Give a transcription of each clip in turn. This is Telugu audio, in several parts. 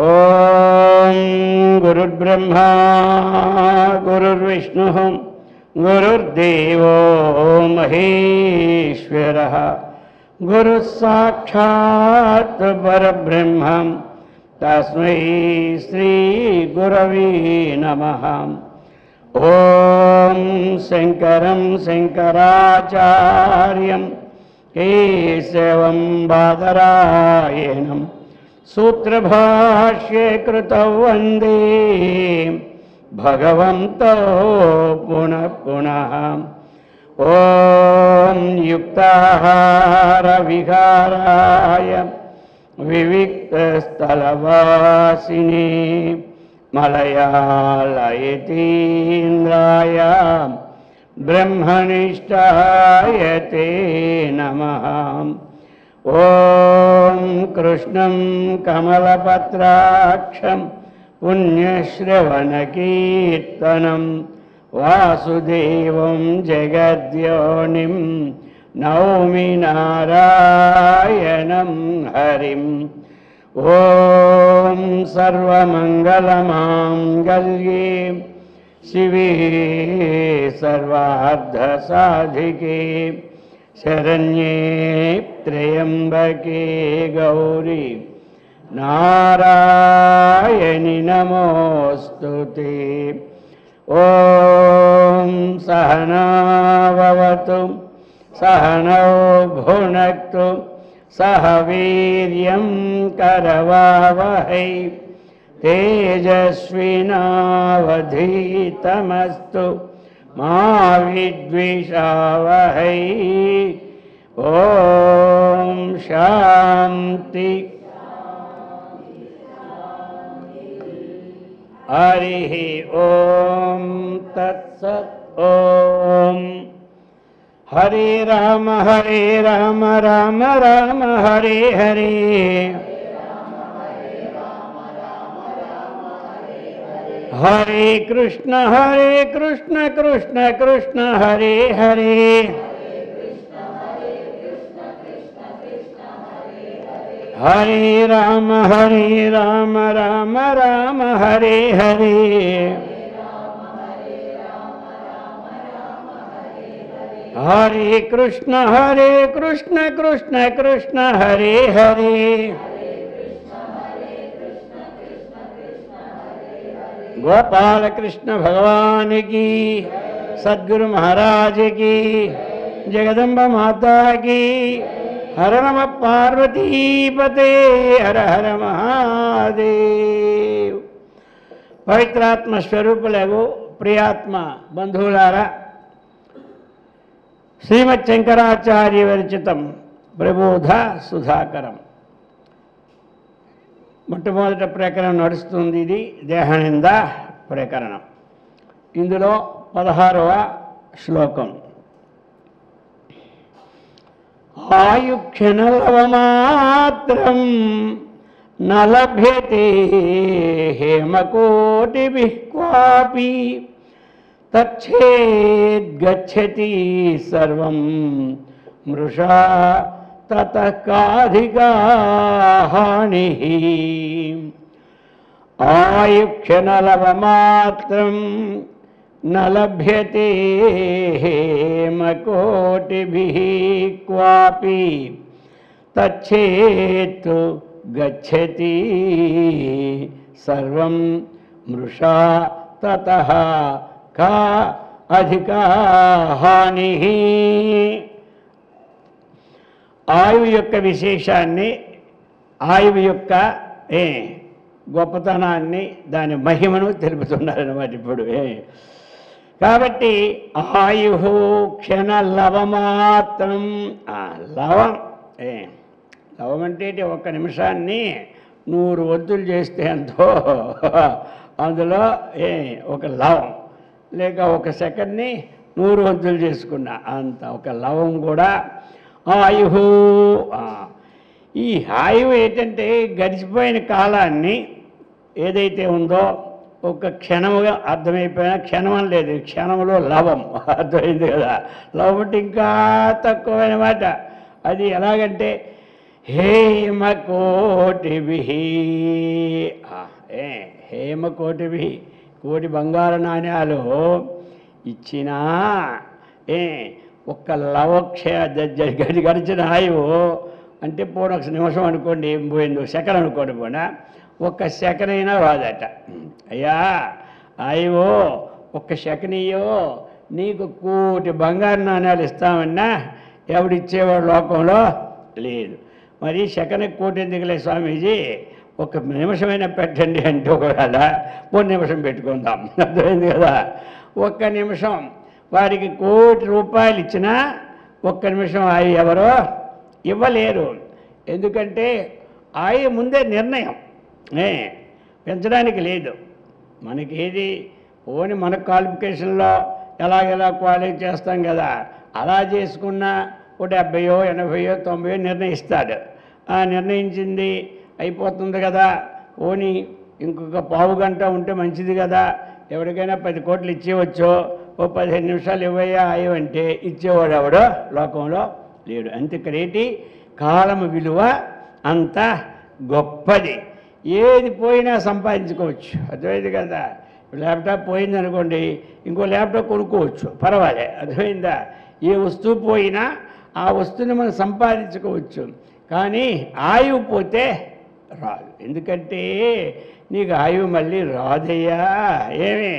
ఓం గురుర్బ్రహ్మా గురుర్విష్ణుః గురుర్దేవో మహేశ్వరః గురుః సాక్షాత్ పరబ్రహ్మం తస్మై శ్రీ గురవే నమః. ఓం శంకరం శంకరాచార్యం కేశవం బాదరాయణం సూత్రభాష్యే కృతౌ వందే భగవంతో పునః పునః. ఓం యుక్తాహార విహారాయ వివిక్తస్థలవాసినే మలయాళయతీంద్రాయ బ్రహ్మనిష్టాయ తే నమః. ఓం కృష్ణం కమలపత్రాక్షం పుణ్యశ్రవణకీర్తనం వాసుదేవం జగద్యోనిం నౌమి నారాయణం హరిం. ఓం సర్వమంగళమాంగళ్యే శివే సర్వార్థసాధికే శరణ్యే త్రయంబకే గౌరీ నారాయణి నమోస్తుతే. ఓం సహనావవతు సహనౌ భునక్తు సహ వీర్యం కరవావహై తేజస్వినావధీతమస్తు మా విద్విషావహై. ఓం శాంతి. హరి ఓం తత్సత్. ఓం హరే రామ రామ రామ హరే హరే హరే కృష్ణ కృష్ణ కృష్ణ హరే హరే హరే రామ రామ రామ హరే హరే హరే కృష్ణ కృష్ణ కృష్ణ హరే హరే. గోపాలకృష్ణ భగవాన్ की, సద్గురు महाराज की, జగదంబ మాతా की. హర నమ పార్వతీపతే హర హర మహాదేవ్. పవిత్రాత్మ స్వరూపులకు ప్రియాత్మ బంధువులారా, శ్రీమద్ శంకరాచార్య విరచితం ప్రబోధ సుధాకరం మొట్టమొదట ప్రకరణం నడుస్తుంది. ఇది దేహనింద ప్రకరణం. ఇందులో 16వ శ్లోకం. ఆయుక్షణలవమాత్రం న లభ్యతే హేమకోటిభిః క్వాపి తచ్ఛేద్గచ్చతి సర్వం మృషా తతః కాధికా హానిః. ఆయుక్షణలవమాత్రం న లభ్యతే హేమకోటిభిః క్వాపి తచ్ఛేత్ గచ్చతి సర్వం మృషా తతః కా అధికా హానిః. ఆయువు యొక్క విశేషాన్ని, ఆయువు యొక్క గొప్పతనాన్ని, దాని మహిమను తెలుపుతున్నారన్నమాట ఇప్పుడు. కాబట్టి ఆయు క్షణ లవమాత్రం. లవం లవం అంటే ఒక్క నిమిషాన్ని 100 వంతులు చేస్తే ఎంతో, అందులో ఒక లవం, లేక ఒక సెకండ్ని 100 వంతులు చేసుకున్నా అంత ఒక లవం కూడా ఆయు. ఈ ఆయువు ఏంటంటే గడిచిపోయిన కాలాన్ని ఏదైతే ఉందో ఒక క్షణముగా అర్థమైపోయినా, క్షణం లేదు, క్షణంలో లవం అర్థమైంది కదా. లవం అంటే ఇంకా తక్కువైన మాట. అది ఎలాగంటే హేమకోటిభిః హేమకోటిభిః కోటి బంగారు నాణ్యాలు ఇచ్చినా ఒక్క గడిచిన ఆయువు అంటే పోనీ ఒక నిమిషం అనుకోండి, ఏం పోయింది, సెకండ్ అనుకోండి, పోనా ఒక్క సెకండ్ అయినా రాదట. అయ్యా ఆయువు ఒక్క సెకండ్ ఇయ్యో, నీకు కోటి బంగారు నాణ్యాలు ఇస్తామన్నా ఎవడిచ్చేవాడు లోకంలో లేదు. మరి సెకండ్కి కోటి ఎందుకులే స్వామీజీ, ఒక నిమిషమైనా పెట్టండి అంటే ఒకవేళ 1 నిమిషం పెట్టుకుందాం, అర్థమైంది కదా. ఒక్క నిమిషం వారికి కోటి రూపాయలు ఇచ్చినా 1 నిమిషం ఆయు ఎవరో ఇవ్వలేరు. ఎందుకంటే ఆయు ముందే నిర్ణయం, పెంచడానికి లేదు. మనకి ఏది ఓని మన క్వాలిఫికేషన్లో ఎలాగెలా క్వాలిఫై చేస్తాం కదా, అలా చేసుకున్నా ఒక 70, 80, 90 నిర్ణయిస్తాడు. ఆ నిర్ణయించింది అయిపోతుంది కదా, ఓని ఇంకొక పావు గంట ఉంటే మంచిది కదా, ఎవరికైనా 10 కోట్లు ఇచ్చేయవచ్చు, ఓ 15 నిమిషాలు ఇవ్వయ్యా ఆయు అంటే ఇచ్చేవాడు ఎవడో లోకంలో లేడు. అంతేకరేటి కాలం విలువ అంత గొప్పది. ఏది పోయినా సంపాదించుకోవచ్చు, అర్థమైంది కదా. ల్యాప్టాప్ పోయిందనుకోండి, ఇంకో ల్యాప్టాప్ కొనుక్కోవచ్చు, పర్వాలే, అర్థమైందా. ఏ వస్తువు పోయినా ఆ వస్తువుని మనం సంపాదించుకోవచ్చు, కానీ ఆయువు పోతే రాదు. ఎందుకంటే నీకు ఆయువు మళ్ళీ రాదయ్యా. ఏమి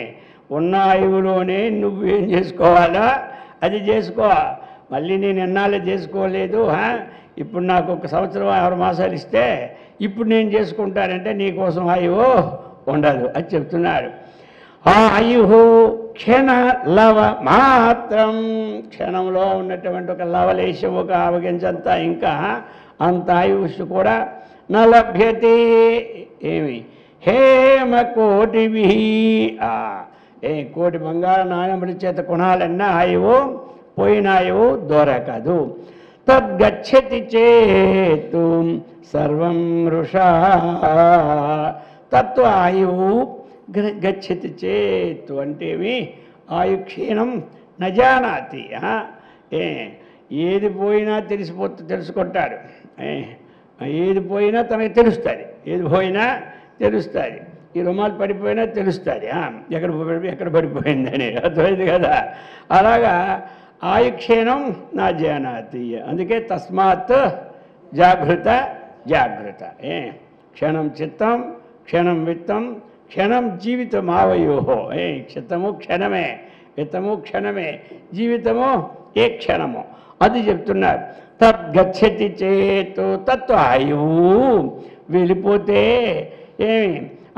ఉన్న ఆయువులోనే నువ్వేం చేసుకోవాలా అది చేసుకో. మళ్ళీ నేను ఎన్నాళ్ళు చేసుకోలేదు, ఇప్పుడు నాకు 1 సంవత్సరం 6 మాసాలు ఇస్తే ఇప్పుడు నేను చేసుకుంటానంటే నీకోసం ఆయువు ఉండదు అది చెప్తున్నాడు. ఆయు క్షణ లవ మాత్రం, క్షణంలో ఉన్నటువంటి ఒక లవలేశం, ఒక ఆవగించంతా, ఇంకా అంత ఆయుష్ కూడా నలభ్యతే. ఏమి హేమకోటిభిః, కోటి బంగారు నాణ్యముల చేత కొనాలన్నా ఆయువు పోయిన ఆయువు దొరకదు. తద్గచ్చతి చేతు సర్వం వృషా, తత్వ ఆయువు గచ్చతి చేతు అంటేవి ఆయు క్షీణం నజానాతి. ఏది పోయినా తెలుసుకుంటాడు, ఏది పోయినా తనకి తెలుస్తుంది, ఏది పోయినా తెలుస్తుంది. ఈ రుమాలు పడిపోయినా తెలుస్తుంది ఎక్కడ పడిపోయిందని, అర్థమైంది కదా. అలాగా ఆయుక్షీణం నా జానాతి. అందుకే తస్మాత్ జాగృత జాగృత. క్షణం చిత్తం, క్షణం విత్తం, క్షణం జీవితం ఆవయోహో. చిత్తము క్షణమే, విత్తము క్షణమే, జీవితము ఏ క్షణము, అది చెప్తున్నారు. తద్గచ్చతి చేతు తత్వ ఆయువు, వెళ్ళిపోతే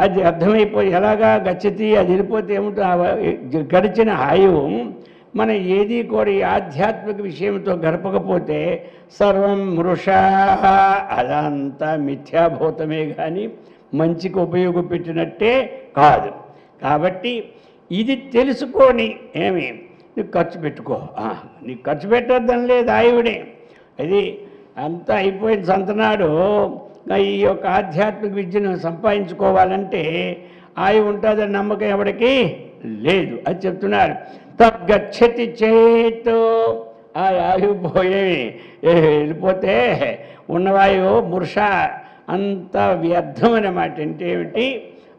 అది అర్థమైపోయి ఎలాగా గచ్చతి, అది వెళ్ళిపోతే ఏముంటుంది, గడిచిన ఆయువు మన ఏది కూడా ఈ ఆధ్యాత్మిక విషయంతో గడపకపోతే సర్వం వృషా, అదంతా మిథ్యాభూతమే కానీ మంచికి ఉపయోగపెట్టినట్టే కాదు. కాబట్టి ఇది తెలుసుకొని నీకు ఖర్చు పెట్టుకో, నీకు ఖర్చు పెట్టద్దని లేదు ఆయువుడే. అది అంతా అయిపోయిన సంతనాడు ఈ యొక్క ఆధ్యాత్మిక విద్యను సంపాదించుకోవాలంటే ఆయువు ఉంటుందని నమ్మకం ఎవరికి లేదు, అది చెప్తున్నారు. తద్గచ్చతి చేతు, ఆ ఆయువు పోయేవి వెళ్ళిపోతే ఉన్నవాయువు మూర్ఛ అంత వ్యర్థం అన్నమాట. అంటే ఏమిటి,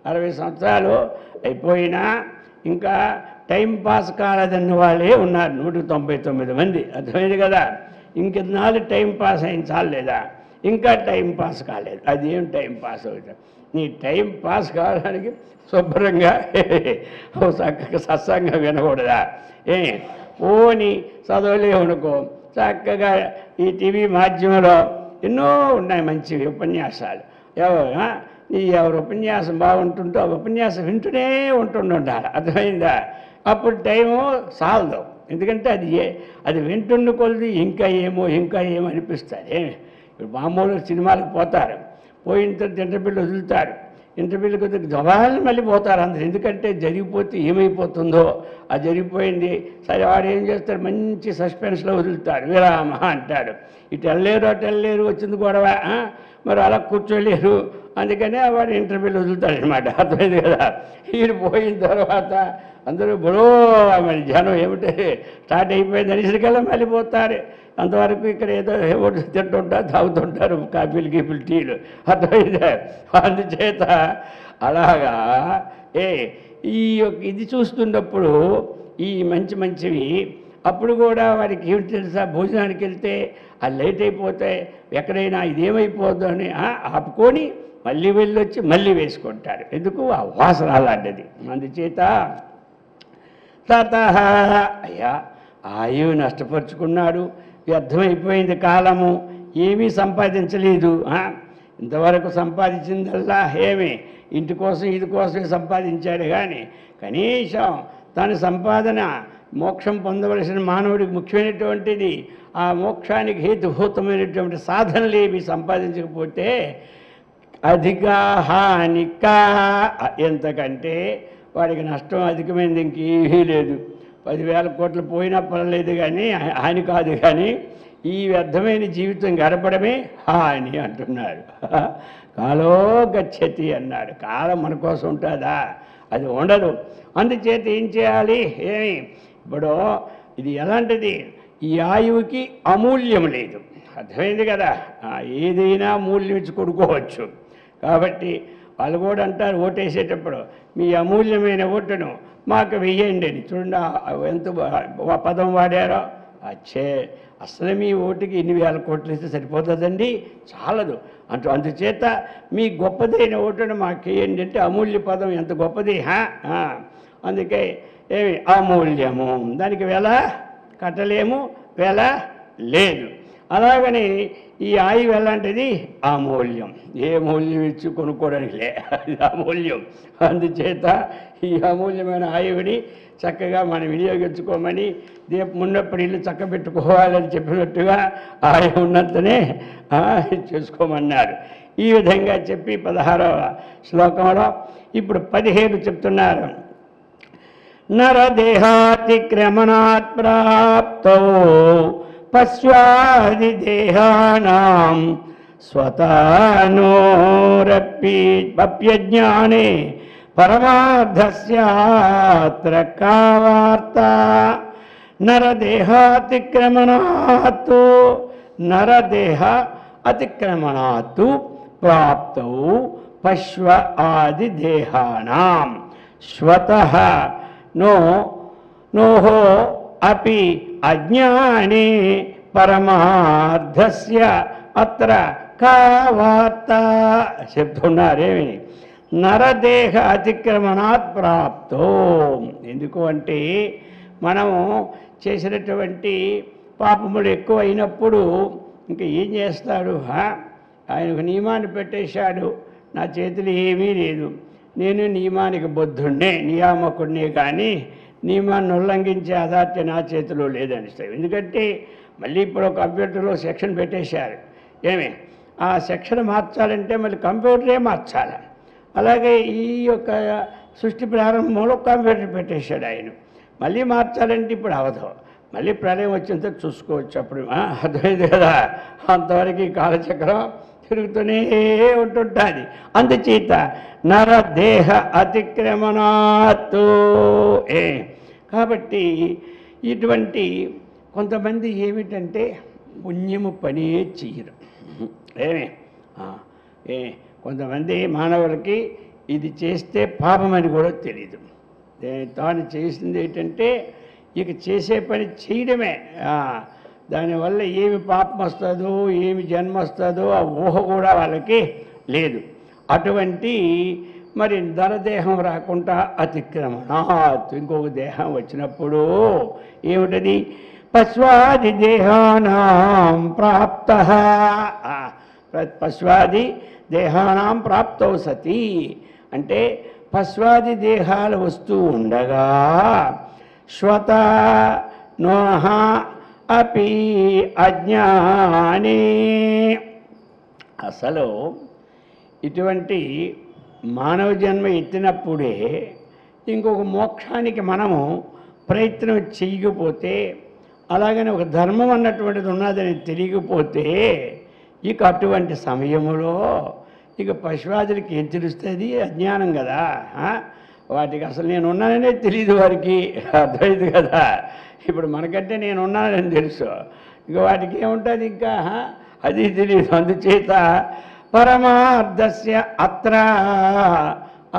60 సంవత్సరాలు అయిపోయినా ఇంకా టైం పాస్ కాలేదన్న వాళ్ళే ఉన్నారు 199 మంది, అర్థమైంది కదా. ఇంకెన్నాళ్ళు టైం పాస్ అయిన చాలేదా, ఇంకా టైం పాస్ కాలేదు. అదేం టైం పాస్ అవుతుంది, నీ టైం పాస్ కావడానికి శుభ్రంగా చక్కగా సత్సంగం వినకూడదా, పోని చదవలేవనుకో, చక్కగా ఈ టీవీ మాధ్యమంలో ఎన్నో ఉన్నాయి మంచి ఉపన్యాసాలు. ఎవరు ఉపన్యాసం బాగుంటుంటో ఆ ఉపన్యాసం వింటూనే ఉండాలి, అర్థమైందా. అప్పుడు టైము సాలదు, ఎందుకంటే అది వింటుండి కొలది ఇంకా ఏమో అనిపిస్తుంది. ఇప్పుడు మామూలు సినిమాలకు పోతారు, పోయిన తర్వాత ఇంటర్వ్యూలు వదులుతారు, ఇంటర్వ్యూలు కొద్దిగా జవాళ్ళు మళ్ళీ పోతారు అందరు. ఎందుకంటే జరిగిపోతే ఏమైపోతుందో, అది జరిగిపోయింది సరే, వాడు ఏం చేస్తాడు, మంచి సస్పెన్స్లో వదులుతాడు, విరామ అంటాడు. ఇటు వెళ్ళలేరు వచ్చింది గొడవ, మరి అలా కూర్చోలేరు, అందుకనే వాడు ఇంటర్వ్యూలు వదులుతాడు అనమాట, అర్థమైంది కదా. వీడు పోయిన తర్వాత అందరూ బుడో మరి జనం ఏమిటి స్టార్ట్ అయిపోయింది అనేసరికల్లా మళ్ళీ పోతారు. అంతవరకు ఇక్కడ ఏదో ఏమిటి తింటుంటారు, తాగుతుంటారు కాఫీలు గీఫీలు టీలు. అర్థమైందే. అందుచేత అలాగా ఇది చూస్తున్నప్పుడు ఈ మంచి మంచివి అప్పుడు కూడా వారికి ఏమిటి తెలుసా, భోజనానికి వెళ్తే అది లేట్ అయిపోతే ఎక్కడైనా ఇదేమైపోద్దు అని ఆపుకొని మళ్ళీ వెళ్ళొచ్చి మళ్ళీ వేసుకుంటారు. ఎందుకు? ఆ వాసన అలాంటిది. అందుచేత తాత అయ్యా ఆయువు నష్టపరుచుకున్నాడు, వ్యర్థమైపోయింది కాలము, ఏమీ సంపాదించలేదు. ఇంతవరకు సంపాదించిందల్లా ఏమి ఇంటి కోసం ఇది కోసమే సంపాదించాడు. కానీ కనీసం తన సంపాదన మోక్షం పొందవలసిన మానవుడికి ముఖ్యమైనటువంటిది, ఆ మోక్షానికి హేతుభూతమైనటువంటి సాధనలు ఏమి సంపాదించకపోతే అధిక హానిక, ఎంతకంటే వాడికి నష్టం అధికమైంది ఇంకేమీ లేదు. 10,000 కోట్లు పోయినా పర్లేదు కానీ హాని కాదు. కానీ ఈ వ్యర్థమైన జీవితం గడపడమే హాని అంటున్నాడు. కాలో గచ్చతి అన్నాడు. కాలం మన కోసం ఉంటుందా? అది ఉండదు. అందుచేత ఏం చేయాలి? ఏమి ఇప్పుడు ఇది ఎలాంటిది? ఈ ఆయువుకి అమూల్యం లేదు. అర్థమైంది కదా? ఏదైనా మూల్యం ఇచ్చి కొనుక్కోవచ్చు. కాబట్టి వాళ్ళు కూడా అంటారు ఓటేసేటప్పుడు, మీ అమూల్యమైన ఓటును మాకు వెయ్యండి అని. చూడండి ఎంత పదం వాడారో. అసలు మీ ఓటుకి 8,000 కోట్లు ఇస్తే సరిపోతుందండి, చాలదు అందుచేత మీ గొప్పదైన ఓటును మాకు వేయండి అంటే అమూల్య పదం ఎంత గొప్పది. అందుకే ఏమి అమూల్యము, దానికి వెల కట్టలేము, వెల లేదు. అలాగని ఈ ఆయువు ఎలాంటిది? అమూల్యం. ఏ మూల్యం ఇచ్చి కొనుక్కోవడానికి లే, అది అమూల్యం. అందుచేత ఈ అమూల్యమైన ఆయువుని చక్కగా మనం వినియోగించుకోమని, ఉన్నప్పుడు ఇల్లు చక్కబెట్టుకోవాలని చెప్పినట్టుగా ఆయువు ఉన్నంతనే చేసుకోమన్నారు. ఈ విధంగా చెప్పి 16వ శ్లోకంలో ఇప్పుడు 17 చెప్తున్నారు. నరదేహాతిక్రమణాత్ ప్రాప్తో పశ్వాది దేహానాం స్వతానోరప్యజ్ఞానే పరమార్థస్యాత్ర కా వార్తా. నరదేహాతిక్రమణాత్, నరదేహ అతిక్రమణాత్ ప్రాప్తౌ పశ్వ ఆది దేహానాం స్వతః నోహో అపి అజ్ఞానే పరమార్థస్య అత్ర కా వార్తా. చెప్తున్నారేమి? నరదేహ అతిక్రమణాత్ ప్రాప్తో. ఎందుకు అంటే మనము చేసినటువంటి పాపములు ఎక్కువ అయినప్పుడు ఇంకా ఏం చేస్తాడు? ఆయన ఒక నియమాన్ని పెట్టేశాడు, నా చేతిలో ఏమీ లేదు, నేను నియమానికి బద్ధుణ్ణే, నియామకుడినే, కానీ నియమాన్ని ఉల్లంఘించే అథారిటీ నా చేతిలో లేదనిస్తాయి. ఎందుకంటే మళ్ళీ ఇప్పుడు కంప్యూటర్లో సెక్షన్ పెట్టేశారు. ఏమి ఆ సెక్షన్ మార్చాలంటే మళ్ళీ కంప్యూటరే మార్చాలి. అలాగే ఈ యొక్క సృష్టి ప్రారంభంలో కంప్యూటర్ పెట్టేశాడు ఆయన. మళ్ళీ మార్చాలంటే ఇప్పుడు అవదు, మళ్ళీ ప్రళయం వచ్చేంత చూసుకోవచ్చు. అప్పుడు అర్థమైంది కదా? అంతవరకు ఈ కాలచక్రం తిరుగుతూనే ఉంటుంటుంది. అందుచేత నరదేహ అతిక్రమణాత్. కాబట్టి ఇటువంటి కొంతమంది ఏమిటంటే పుణ్యము పనే చెయ్యరు. కొంతమంది మానవులకి ఇది చేస్తే పాపమని కూడా తెలియదు. తాను చేసింది ఏంటంటే ఇక చేసే పని చేయడమే. దానివల్ల ఏమి పాపం వస్తుందో, ఏమి జన్మ వస్తుందో ఆ ఊహ కూడా వాళ్ళకి లేదు. అటువంటి మరి నరదేహం రాకుండా అతిక్రమణాత్, ఇంకొక దేహం వచ్చినప్పుడు ఏమిటది? పశ్వాది దేహానాం ప్రాప్త. పశ్వాది దేహానాం ప్రాప్తౌ సతి అంటే పశ్వాది దేహాలు వస్తూ ఉండగా శ్వత నోహ అపి అజ్ఞానే. అసలు ఇటువంటి మానవ జన్మ ఎత్తినప్పుడే ఇంకొక మోక్షానికి మనము ప్రయత్నం చేయకపోతే, అలాగని ఒక ధర్మం అన్నటువంటిది ఉన్నదని తెలియకపోతే, ఇక అటువంటి సమయంలో ఇక పశువాదులకి ఏం తెలుస్తుంది? అజ్ఞానం కదా. వాటికి అసలు నేను ఉన్నాననే తెలియదు వారికి, అర్థమైంది కదా. ఇప్పుడు మనకంటే నేను ఉన్నానని తెలుసు, ఇక వాటికి ఏముంటుంది ఇంకా అది తెలియదు. అందుచేత పరమార్థస్య అత్ర,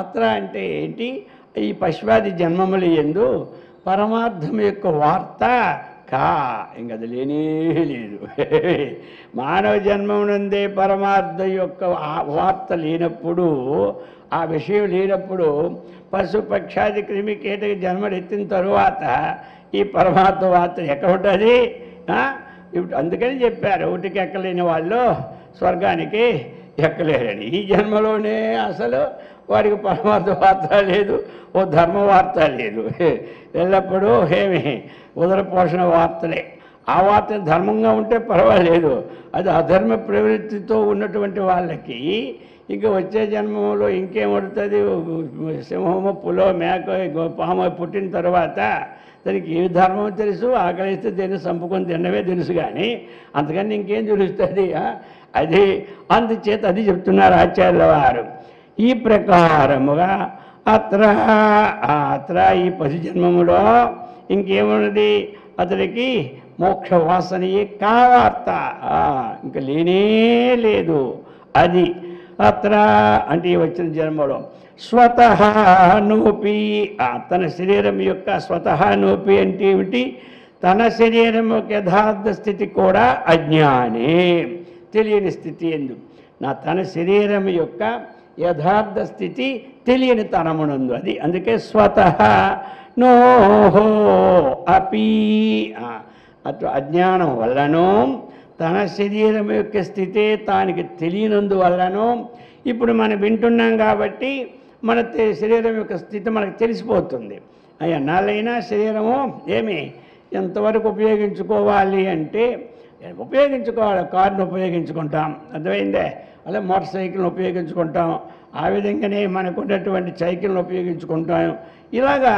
అత్ర అంటే ఏంటి, ఈ పశువాది జన్మములు యందు పరమార్థం యొక్క వార్త కా, ఇంక అది లేనే లేదు. మానవ జన్మమునందే పరమార్థ యొక్క వార్త లేనప్పుడు, ఆ విషయం లేనప్పుడు పశు పక్షాది క్రిమి కీటక జన్మలు ఎత్తిన తరువాత ఈ పరమార్థ వార్త ఎక్కడ ఉంటుంది? ఇప్పుడు అందుకని చెప్పారు, ఒకటికి ఎక్కలేని వాళ్ళు స్వర్గానికి ఎక్కలేరని. ఈ జన్మలోనే అసలు వారికి పరమార్థ వార్త లేదు, ఓ ధర్మ వార్త లేదు. ఎల్లప్పుడూ ఏమి ఉదర పోషణ వార్తలే. ఆ వార్త ధర్మంగా ఉంటే పర్వాలేదు, అది అధర్మ ప్రవృత్తితో ఉన్నటువంటి వాళ్ళకి ఇంకా వచ్చే జన్మలో ఇంకేమడుతుంది? సింహము, పులో, మేక, పాము పుట్టిన తర్వాత దానికి ఏ ధర్మం తెలుసు? ఆకలిస్తే దేన్ని చంపుకొని తిన్నవే తెలుసు, కానీ అంతకని ఇంకేం తెలుస్తుంది? అది అందుచేత అది చెప్తున్నారు ఆచార్యుల వారు. ఈ ప్రకారముగా అత్ర ఈ పశు జన్మములో ఇంకేమున్నది? అతడికి మోక్ష వాసనయే కావార్త, ఇంకా లేనే లేదు. అది అత్ర అంటే వచ్చిన జన్మలో స్వతహానోపి, తన శరీరం యొక్క స్వతహానోపి అంటే ఏమిటి? తన శరీరం యొక్క యథార్థ స్థితి కూడా అజ్ఞానే, తెలియని స్థితి ఎందు. తన శరీరం యొక్క యథార్థ స్థితి తెలియని తనమునందు అది. అందుకే స్వతః నోహో అపి, అటు అజ్ఞానం వల్లనో తన శరీరం యొక్క స్థితే తానికి తెలియనందువల్లనో, ఇప్పుడు మనం వింటున్నాం కాబట్టి మన శరీరం యొక్క స్థితి మనకు తెలిసిపోతుంది. ఎన్నాళ్ళైనా శరీరము ఏమి ఎంతవరకు ఉపయోగించుకోవాలి అంటే ఉపయోగించుకోవాలి. కారును ఉపయోగించుకుంటాం, అర్థమైందే, అలా మోటార్ సైకిల్ని ఉపయోగించుకుంటాం, ఆ విధంగానే మనకు ఉన్నటువంటి సైకిల్ని ఉపయోగించుకుంటాం. ఇలాగా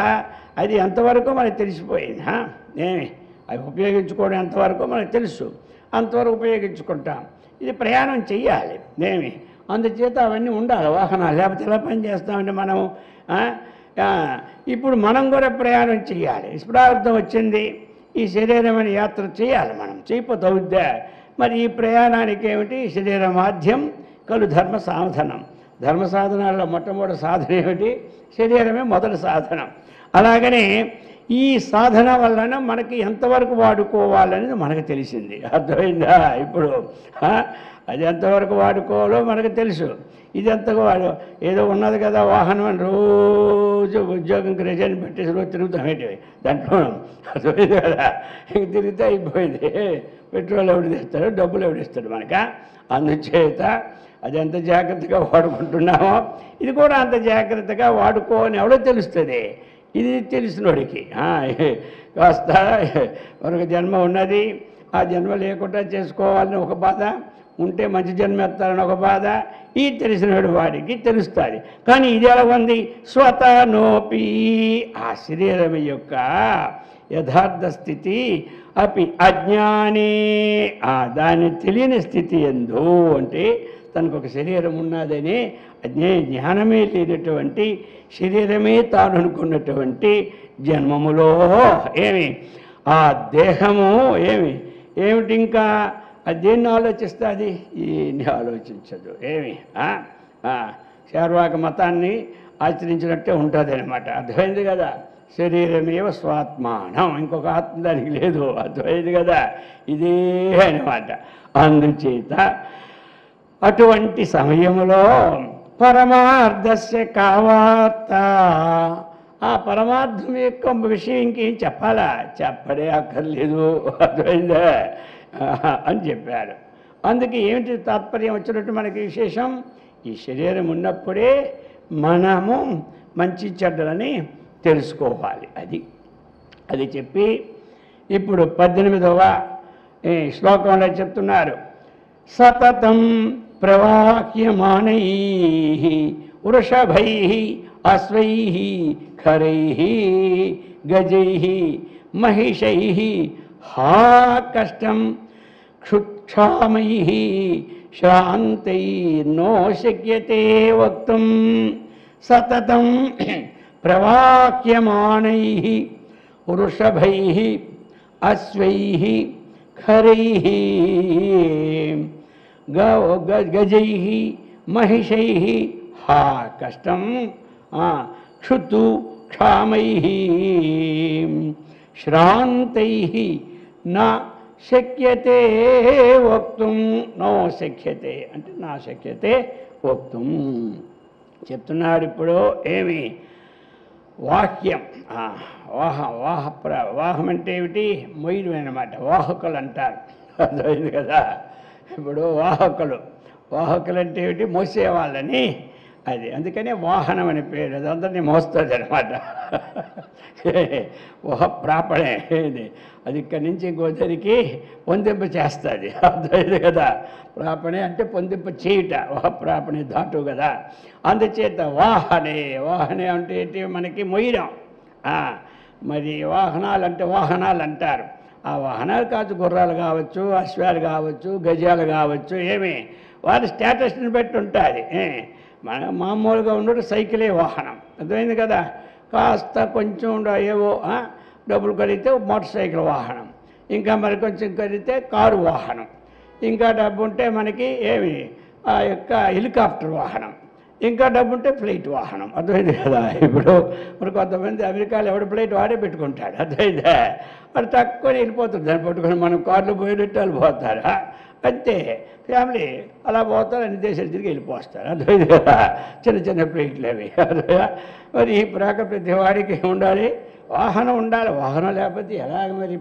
అది ఎంతవరకు మనకు తెలిసిపోయింది. ఏమి అవి ఉపయోగించుకోవడం ఎంతవరకు మనకు తెలుసు, అంతవరకు ఉపయోగించుకుంటాం. ఇది ప్రయాణం చెయ్యాలి ఏమి, అందుచేత అవన్నీ ఉండాలి వాహనాలు, లేకపోతే ఎలా పని చేస్తామంటే మనం. ఇప్పుడు మనం కూడా ప్రయాణం చేయాలి. ప్రారంభం వచ్చింది, ఈ శరీరం అనే యాత్ర చేయాలి, మనం చేయకపోతే అవుద్దా? మరి ఈ ప్రయాణానికి ఏమిటి? శరీర మాధ్యం కలు ధర్మ సాధనం. ధర్మ సాధనాల్లో మొట్టమొదటి సాధన ఏమిటి? శరీరమే మొదటి సాధనం. అలాగనే ఈ సాధన వలన మనకి ఎంతవరకు వాడుకోవాలనేది మనకు తెలిసింది, అర్థమైందా? ఇప్పుడు అది ఎంతవరకు వాడుకోవాలో మనకు తెలుసు. ఇది ఎంతగా ఏదో ఉన్నది కదా వాహనం అని రోజు ఉద్యోగంకి రిజైన్ పెట్టేసి రోజు తిరుగుతామేంటి దాంట్లో, అర్థమైంది కదా? ఇంక తిరిగితే అయిపోయింది. పెట్రోల్ ఎవడు తెస్తాడు, డబ్బులు ఎవడిస్తాడు మనక. అందుచేత అది ఎంత జాగ్రత్తగా వాడుకుంటున్నామో ఇది కూడా అంత జాగ్రత్తగా వాడుకోని ఎవడో తెలుస్తుంది. ఇది తెలిసినోడికి కాస్త మరొక జన్మ ఉన్నది, ఆ జన్మ లేకుండా చేసుకోవాలని ఒక బాధ, ఉంటే మంచి జన్మ ఎత్తాలని ఒక బాధ, ఈ తెలిసినోడు వాడికి తెలుస్తుంది. కానీ ఇది ఎలా ఉంది? స్వతనోపి, ఆ శరీరం యొక్క యథార్థ స్థితి అపి అజ్ఞానే, దాన్ని తెలియని స్థితి ఎందు, అంటే తనకు ఒక శరీరం ఉన్నదని జ్ఞానమే లేనటువంటి శరీరమే తాను అనుకున్నటువంటి జన్మములో ఏమి ఆ దేహము ఏమిటి ఇంకా అది దేన్ని ఆలోచిస్తుంది? ఈయన్ని ఆలోచించదు. ఏమి శార్వాక మతాన్ని ఆచరించినట్టే ఉంటుంది అనమాట, అర్థమైంది కదా? శరీరమేవ స్వాత్మానం, ఇంకొక ఆత్మ దానికి లేదు, అర్థమైంది కదా? ఇదే అనమాట. అందుచేత అటువంటి సమయంలో పరమార్థస్య కావార్త, ఆ పరమార్థం యొక్క విషయం ఇంకేం చెప్పాలా? చెప్పడే అక్కర్లేదు, అర్థమైందా అని చెప్పారు. అందుకే ఏమిటి తాత్పర్యం వచ్చినట్టు మనకి విశేషం? ఈ శరీరం ఉన్నప్పుడే మనము మంచి చెడ్డలని తెలుసుకోవాలి. అది చెప్పి ఇప్పుడు 18వ శ్లోకంలో చెప్తున్నారు. సతతం ప్రవాహ్యమానై వృషభై అశ్వై ఖరై గజై మహిషై హా కష్టం క్షుక్షామై శ్రాంతై నో శక్యతే వక్తుం. సతతం ప్రవాక్యమానైః వృషభైః అశ్వైః ఖరైః గజైః మహిషైః హా కష్టం క్షుతు క్షామైః శ్రాంతైః నా శక్యతే వక్తుం నో శక్యతే అంటే నా శక్యతే వక్తుం చెప్తున్నాడు. ఇప్పుడు ఏమి వాక్యం వాహం అంటే ఏమిటి? మొయ్యడం అన్నమాట. వాహకులు అంటారు, అర్థమైంది కదా. ఇప్పుడు వాహకులు అంటే ఏమిటి? మోసేవాళ్ళని, అది అందుకనే వాహనం అనే పేరు. అది అందరినీ మోస్తుంది అనమాట. ప్రాపణే అది ఇక్కడి నుంచి ఇంకోసరికి పొందింప చేస్తుంది, అర్థమైంది కదా. ప్రాపణే అంటే పొందింప చేయుట, ప్రాపణే ధాటు కదా. అందుచేత వాహనే అంటే ఏంటి? మనకి మొయ్యడం. మరి వాహనాలు అంటే వాహనాలు అంటారు. ఆ వాహనాలు కావచ్చు, గుర్రాలు కావచ్చు, అశ్వాలు కావచ్చు, గజాలు కావచ్చు, ఏమి వారి స్టేటస్ని బట్టి ఉంటుంది. మన మామూలుగా ఉన్నట్టు సైకిలే వాహనం, అర్థమైంది కదా. కాస్త కొంచెం ఏవో డబ్బులు కలిగితే మోటార్ సైకిల్ వాహనం, ఇంకా మరి కొంచెం కలిగితే కారు వాహనం, ఇంకా డబ్బు ఉంటే మనకి ఏమి ఆ యొక్క హెలికాప్టర్ వాహనం, ఇంకా డబ్బు ఉంటే ఫ్లైట్ వాహనం, అర్థమైంది కదా. ఇప్పుడు మరి కొంతమంది అమెరికాలో ఎవడ ఫ్లైట్ వాడే పెట్టుకుంటాడు, అర్థమైందా. మరి తక్కువ వెళ్ళిపోతుంది దాన్ని పట్టుకొని. మనం కార్లు పోయినట్టు వాళ్ళు పోతారు, అంతే. ఫ్యామిలీ అలా పోతారు, అన్ని దేశాలు తిరిగి వెళ్ళిపోస్తారు, అర్థమైంది కదా. చిన్న చిన్న ప్లేట్లు అవి, అర్థమా. మరి ఈ ప్రాక ప్రతి వాడికి ఉండాలి, వాహనం ఉండాలి. వాహనం లేకపోతే ఎలాగ మరి?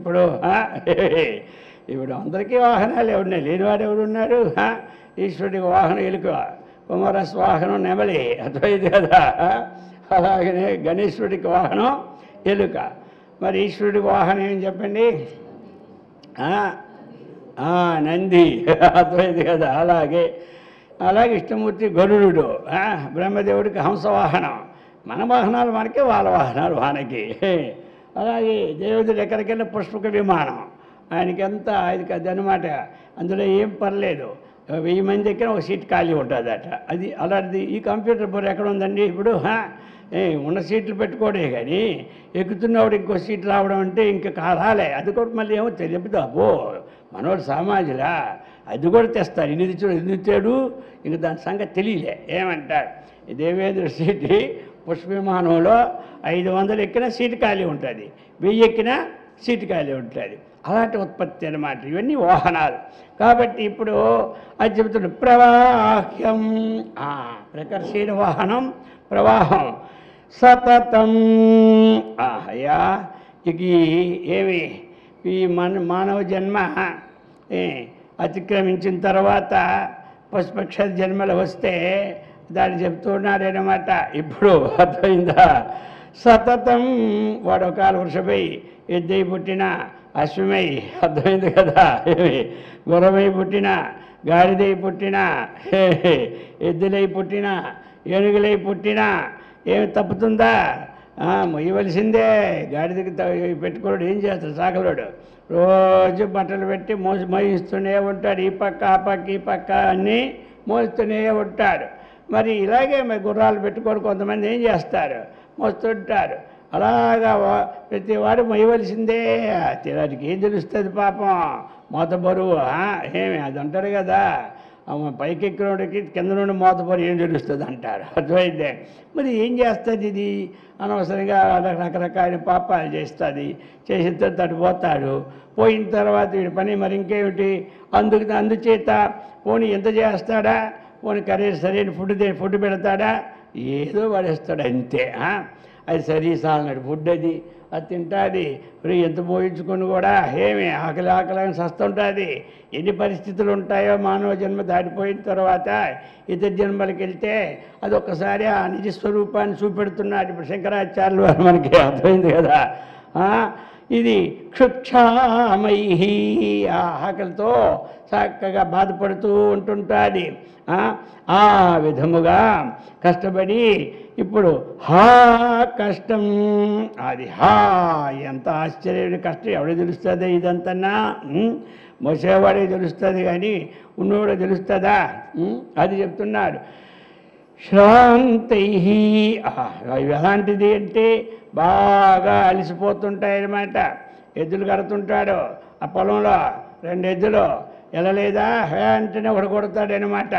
ఇప్పుడు అందరికీ వాహనాలు ఉన్నాయి, లేనివాడు ఎవరున్నారు? ఈశ్వరుడికి వాహనం ఎలుక, కుమారస్ వాహనం నెమలి, అర్థమైంది కదా. అలాగనే గణేశ్వరుడికి వాహనం ఎలుక. మరి ఈశ్వరుడికి వాహనం ఏం చెప్పండి? నంది, అర్థమైంది కదా. అలాగే ఇష్టమూర్తి గరుడు, బ్రహ్మదేవుడికి హంసవాహనం. మన వాహనాలు మనకి, వాళ్ళ వాహనాలు మనకి. అలాగే దేవతలు ఎక్కడికెళ్ళిన పుష్పక విమానం, ఆయనకి అది అనమాట. అందులో ఏం పర్లేదు, 1000 మంది ఎక్కిన ఒక సీట్ ఖాళీ ఉంటుందట. అది అలాంటిది. ఈ కంప్యూటర్ బోర్ ఎక్కడ ఉందండి ఇప్పుడు? ఉన్న సీట్లు పెట్టుకోవడే కానీ ఎక్కుతున్నవాడు ఇంకో సీట్ రావడం అంటే ఇంకా రాలే. అది కూడా మళ్ళీ ఏమో తెలియదు. అబ్బో మనోడు సామాజిలా అది కూడా తెస్తారు, ఇన్ని తెచ్చాడు, ఇంక దాని సంగతి తెలియలే. ఏమంటారు? దేవేంద్ర సీటు పుష్ప విమానంలో 500 ఎక్కిన సీటు ఖాళీ ఉంటుంది, 1000 ఎక్కిన సీటు ఖాళీ ఉంటుంది. అలాంటి ఉత్పత్తి అన్నమాట ఇవన్నీ వాహనాలు. కాబట్టి ఇప్పుడు అది చెబుతున్న ప్రవాహ్యం, ప్రకర్షణ వాహనం, ప్రవాహం సతతం. అయ్యా ఇక ఏమి ఈ మానవ జన్మ అతిక్రమించిన తర్వాత పశుపక్ష జన్మలు వస్తే దాన్ని చెప్తున్నాడనమాట. ఇప్పుడు అర్థమైందా? సతతం వాడు ఒకవేళ వృషభై, ఎద్దై పుట్టిన అశ్వమై, అర్థమైంది కదా. ఏమి గుర్రమై పుట్టిన, గాడిదై పుట్టిన, ఎద్దులై పుట్టిన, ఏనుగులై పుట్టిన ఏమి తప్పుతుందా? మొయ్యవలసిందే. గాడిదకి పెట్టుకోడు ఏం చేస్తాడు? సాకలోడు రోజు బట్టలు పెట్టి మోయిస్తూనే ఉంటాడు, ఈ పక్క ఆ పక్క ఈ పక్క అన్నీ మోస్తూనే ఉంటాడు. మరి ఇలాగే మరి గుర్రాలు పెట్టుకొని కొంతమంది ఏం చేస్తారు? మోస్తుంటారు. అలాగా ప్రతి వాడు మొయ్యవలసిందే. తినడానికి ఏం తెలుస్తుంది పాపం? మోత బరువు ఏమి అది అంటారు కదా. పైకి ఎక్కినోడికి కింద నుండి మోత బరువు ఏం తెలుస్తుంది అంటారు, అర్థమైందే. మరి ఏం చేస్తుంది ఇది? అనవసరంగా రకరకాల పాపాలు చేస్తుంది. చేసిన తర్వాత తడిపోతాడు. పోయిన తర్వాత వీడి పని మరి ఇంకేమిటి? అందుచేత పోనీ ఎంత చేస్తాడా? పోనీ సరైన ఫుడ్ పెడతాడా? ఏదో పడేస్తాడు అంతే. అది సరీసాలన్నాడు ఫుడ్, అది తింటుంది. ఎంత మోయించుకొని కూడా ఏమి ఆకలి సస్తుంటుంది. ఎన్ని పరిస్థితులు ఉంటాయో మానవ జన్మ దాటిపోయిన తర్వాత ఇతర జన్మలకు వెళ్తే అది ఒక్కసారి ఆ నిజస్వరూపాన్ని చూపెడుతున్నాడు ఇప్పుడు శంకరాచార్యులు వారు మనకి, అర్థమైంది కదా. ఇది క్షుక్షామై, ఆకలితో చక్కగా బాధపడుతూ ఉంటుంటుంది. ఆ విధముగా కష్టపడి ఇప్పుడు కష్టం, అది ఎంత ఆశ్చర్య కష్టం ఎవడో తెలుస్తుంది? ఇదంతన్నా మోసేవాడే తెలుస్తుంది కానీ ఉన్నవాడే తెలుస్తుందా? అది చెప్తున్నాడు. శ్రాంతై. ఎలాంటిది అంటే బాగా అలసిపోతుంటాయన్నమాట. ఎద్దులు కడుతుంటాడు ఆ పొలంలో, 2 ఎద్దులు వెళ్ళలేదా వెంటనే ఒకటి కొడతాడనమాట.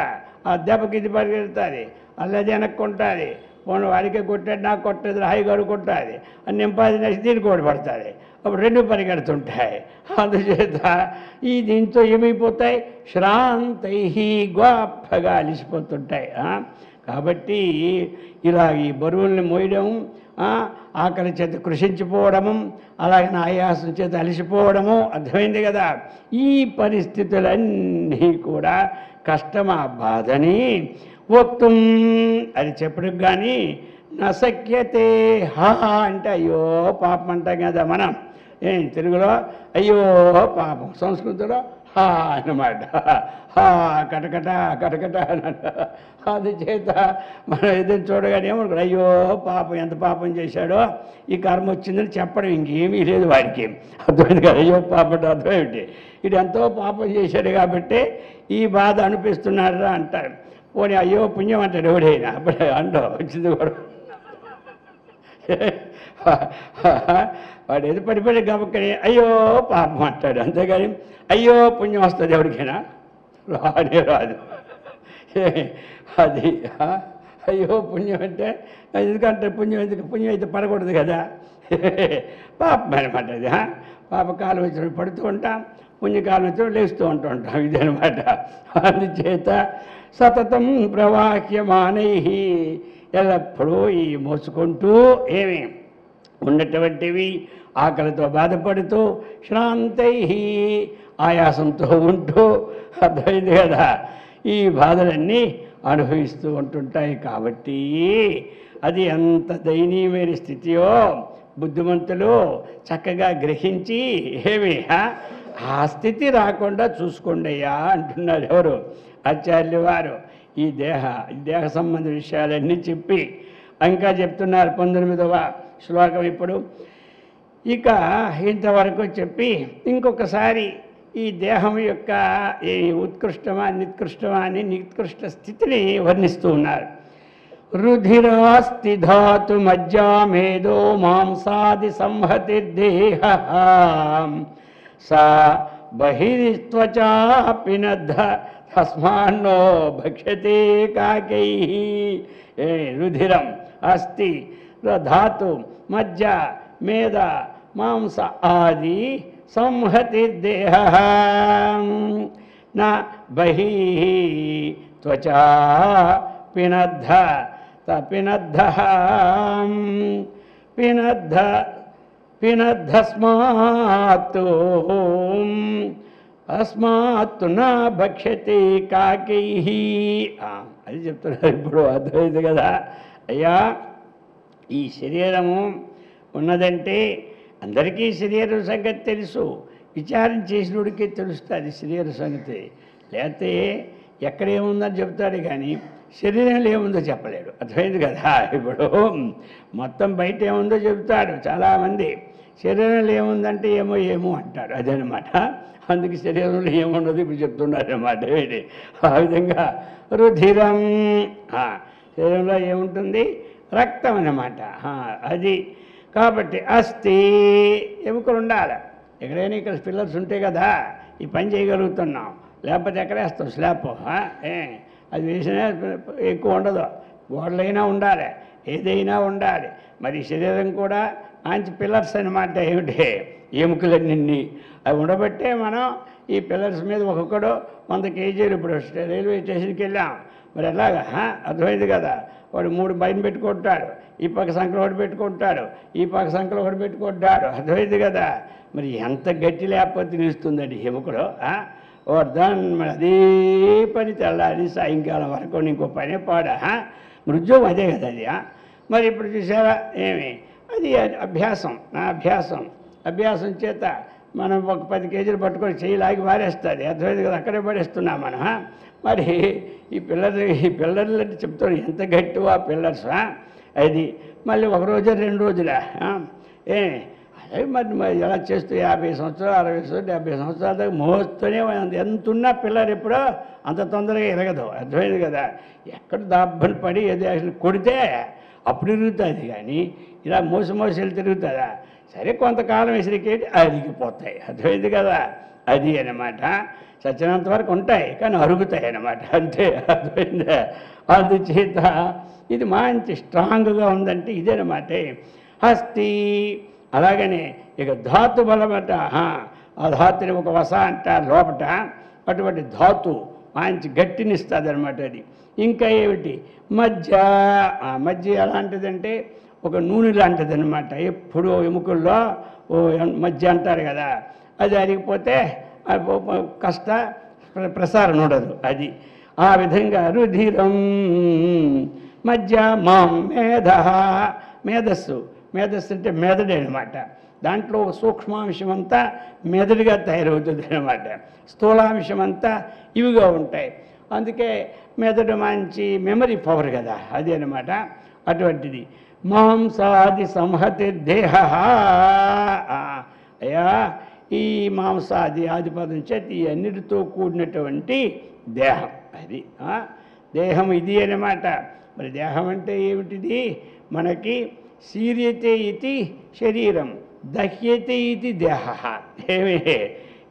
ఆ దెబ్బకి ఇది పరిగెడుతుంది, అల్లది వెనక్కుంటుంది. పోను వాడికే కొట్టాడు, నాకు కొట్టేది హాయిగాడు కొట్టాలి అని నింపాది నచ్చి దీనికి కూడా పడుతుంది. అప్పుడు 2 పరిగెడుతుంటాయి. అందుచేత ఈ దీంతో ఏమైపోతాయి, శ్రాంతై గొప్పగా అలిసిపోతుంటాయి. కాబట్టి ఇలా ఈ బరువుల్ని మోయడం, ఆకలి చేత కృషించిపోవడము, అలాగే ఆయాసం చేత అలసిపోవడము, అర్థమైంది కదా. ఈ పరిస్థితులన్నీ కూడా కష్టమా బాధని వక్తుం అది చెప్పడం కానీ నశక్యతే. అంటే అయ్యో పాపం అంటాం కదా మనం, తెలుగులో అయ్యో పాపం, సంస్కృతిలో హా అన్నమాట. హా కటకట కటకట అన్నమాట. అందుచేత మనం ఏదైనా చూడగానే ఏమనుకోండి, అయ్యో పాపం ఎంత పాపం చేశాడో ఈ కర్మ వచ్చిందని చెప్పడం, ఇంకేమీ లేదు వాడికి. అర్థమైంది కదా, అయ్యో పాపం అంటే అర్థం ఏమిటి, ఇది ఎంతో పాపం చేశాడు కాబట్టి ఈ బాధ అనిపిస్తున్నాడు అంటారు. పోనీ అయ్యో పుణ్యం అంటాడు ఎవడైనా, అప్పుడే అండో వచ్చింది కూడా. వాడు ఏదో పడిపడి గబక్కని అయ్యో పాపం అంటాడు, అంతేగాని అయ్యో పుణ్యం వస్తుంది ఎవరికైనా రానే రాదు. అది అయ్యో పుణ్యం అంటే ఎందుకంటే పుణ్యం ఎందుకు, పుణ్యం అయితే పడకూడదు కదా, పాపం అనమాట అది. పాపకాలం వచ్చినప్పుడు పడుతూ ఉంటాం, పుణ్యకాలం వచ్చినప్పుడు లేస్తూ ఉంటుంటాం, ఇదనమాట. అందుచేత సతతం ప్రవాహ్యమానై, ఎల్లప్పుడూ ఈ మోసుకుంటూ ఏమి ఉన్నటువంటివి, ఆకలితో బాధపడుతూ, శ్రాంతై ఆయాసంతో ఉంటూ, అర్థమైంది కదా, ఈ బాధలన్నీ అనుభవిస్తూ ఉంటుంటాయి. కాబట్టి అది ఎంత దయనీయమైన స్థితియో బుద్ధిమంతులు చక్కగా గ్రహించి ఏమి ఆ స్థితి రాకుండా చూసుకోండి అయ్యా అంటున్నారు ఎవరు, ఆచార్యులు వారు. ఈ దేహ సంబంధ విషయాలన్నీ చెప్పి ఇంకా చెప్తున్నారు 19వ శ్లోకం ఇప్పుడు. ఇక ఇంతవరకు చెప్పి ఇంకొకసారి ఈ దేహం యొక్క ఈ ఉత్కృష్టమా నికృష్టమా అని నికృష్ట స్థితిని వర్ణిస్తూ ఉన్నారు. రుధిరాస్తి ధాతు మజ్జా మేదో మాంసాది సంహతిర్దేహ సా బహిస్త్వచా పినద్ధ తస్మాన్నో భక్ష్యతే కాకై. రుధిరం అస్థి ధాతు మజ్జ మేద మాంస ఆది సంహతిర్దేహ న బహిః త్వచా పినద్ధ పినద్ధ పినద్ధ పినద్ధస్మాత్తు అస్మాత్తు నా భక్ష్యతే కాకై. అది చెప్తున్నారు ఇప్పుడు, అర్థమైంది కదా. అయ్యా ఈ శరీరము ఉన్నదంటే అందరికీ శరీరం సంగతి తెలుసు, విచారం చేసినోడికి తెలుస్తుంది శరీర సంగతి. లేకపోతే ఎక్కడేముందని చెప్తాడు కానీ శరీరంలో ఏముందో చెప్పలేడు, అర్థమైంది కదా. ఇప్పుడు మొత్తం బయట ఏముందో చెబుతాడు చాలామంది, శరీరంలో ఏముందంటే ఏమో ఏమో అంటాడు, అదనమాట. అందుకే శరీరంలో ఏమున్నది ఇప్పుడు చెప్తున్నారు అన్నమాట. ఆ విధంగా రుధిరం శరీరంలో ఏముంటుంది, రక్తం అన్నమాట. అది కాబట్టి అస్థి ఎముకలు ఉండాలి. ఎక్కడైనా ఇక్కడ పిల్లర్స్ ఉంటే కదా ఈ పని చేయగలుగుతున్నాం, లేకపోతే ఎక్కడేస్తాం స్లాబ్, అది వేసినా ఎక్కువ ఉండదు. గోడలైనా ఉండాలి, ఏదైనా ఉండాలి. మరి శరీరం కూడా మంచి పిల్లర్స్ అన్నమాట. ఏమిటి ఎముకలన్నీ అవి ఉండబట్టే మనం ఈ పిల్లర్స్ మీద ఒక్కొక్కడు 100 కేజీలు. ఇప్పుడు రైల్వే స్టేషన్కి వెళ్ళాం, మరి ఎలాగా అర్థమైంది కదా. వాడు 3 బయట పెట్టుకుంటాడు, ఈ పక్క సంఖ్యలో ఒకటి పెట్టుకుంటాడు, ఈ పక్క సంఖ్యలో ఒకటి పెట్టుకుంటాడు, అర్థమైంది కదా. మరి ఎంత గట్టి లేకపోతే నిలుస్తుందండి ఎముకలు. దాన్ని మరి అదే పని తెల్లారి సాయంకాలం వరకు ఇంకో పనే పాడా, మృత్యుం అదే కదా అది. మరి ఇప్పుడు చూసారా ఏమి, అది అభ్యాసం, నా అభ్యాసం చేత మనం ఒక 10 కేజీలు పట్టుకొని చేయి లాగి మారేస్తుంది, అర్థమైంది కదా. అక్కడే పడేస్తున్నాం మనం. మరి ఈ పిల్లర్లు అంటే చెప్తాడు ఎంత గట్టివో ఆ పిల్లర్స్. అది మళ్ళీ 1 రోజు 2 రోజులా అదే మరి ఎలా చేస్తూ 50 సంవత్సరాలు 60 సంవత్సరాలు 70 సంవత్సరాల దాకా మోస్తూనే ఎంత ఉన్నా పిల్లలు ఎప్పుడో అంత తొందరగా ఎరగదు, అర్థమైంది కదా. ఎక్కడ దబ్బలు పడి ఏదో కొడితే అప్పుడు తిరుగుతుంది, కానీ ఇలా మోసి తిరుగుతుందా. సరే కొంతకాలం విసిరికేటి అరిగిపోతాయి, అర్థమైంది కదా. అది అన్నమాట. చచ్చినంత వరకు ఉంటాయి కానీ అరుగుతాయి అన్నమాట, అంతే, అర్థమైందా. అందుచేత ఇది మంచి స్ట్రాంగ్గా ఉందంటే ఇదేనమాట హస్తి. అలాగనే ఇక ధాతు బలమట, ఆ ధాతుని ఒక వస అంటారు లోపట, అటువంటి ధాతు మంచి గట్టినిస్తుంది అనమాట అది. ఇంకా ఏమిటి మధ్య ఎలాంటిదంటే ఒక నూనె లాంటిది అనమాట. ఎప్పుడు ఎముకల్లో మధ్య అంటారు కదా, అది అరిగిపోతే కష్ట ప్రసారం ఉండదు అది. ఆ విధంగా రుధిరం మధ్య మాం మేధస్సు అంటే మెదడు అనమాట. దాంట్లో సూక్ష్మాంశం అంతా మెదడుగా తయారవుతుంది అనమాట, స్థూలాంశం అంతా ఇవిగా ఉంటాయి. అందుకే మెదడు మంచి మెమరీ పవర్ కదా, అది అనమాట. అటువంటిది మాంసాది సంహతి దేహ. అయ్యా ఈ మాంసాది ఆదిపదం చేతి అన్నిటితో కూడినటువంటి దేహం అది. దేహం ఇది అన్నమాట. మరి దేహం అంటే ఏమిటిది? మనకి శీర్యతే ఇది శరీరం, దహ్యతే ఇది దేహ. ఏమి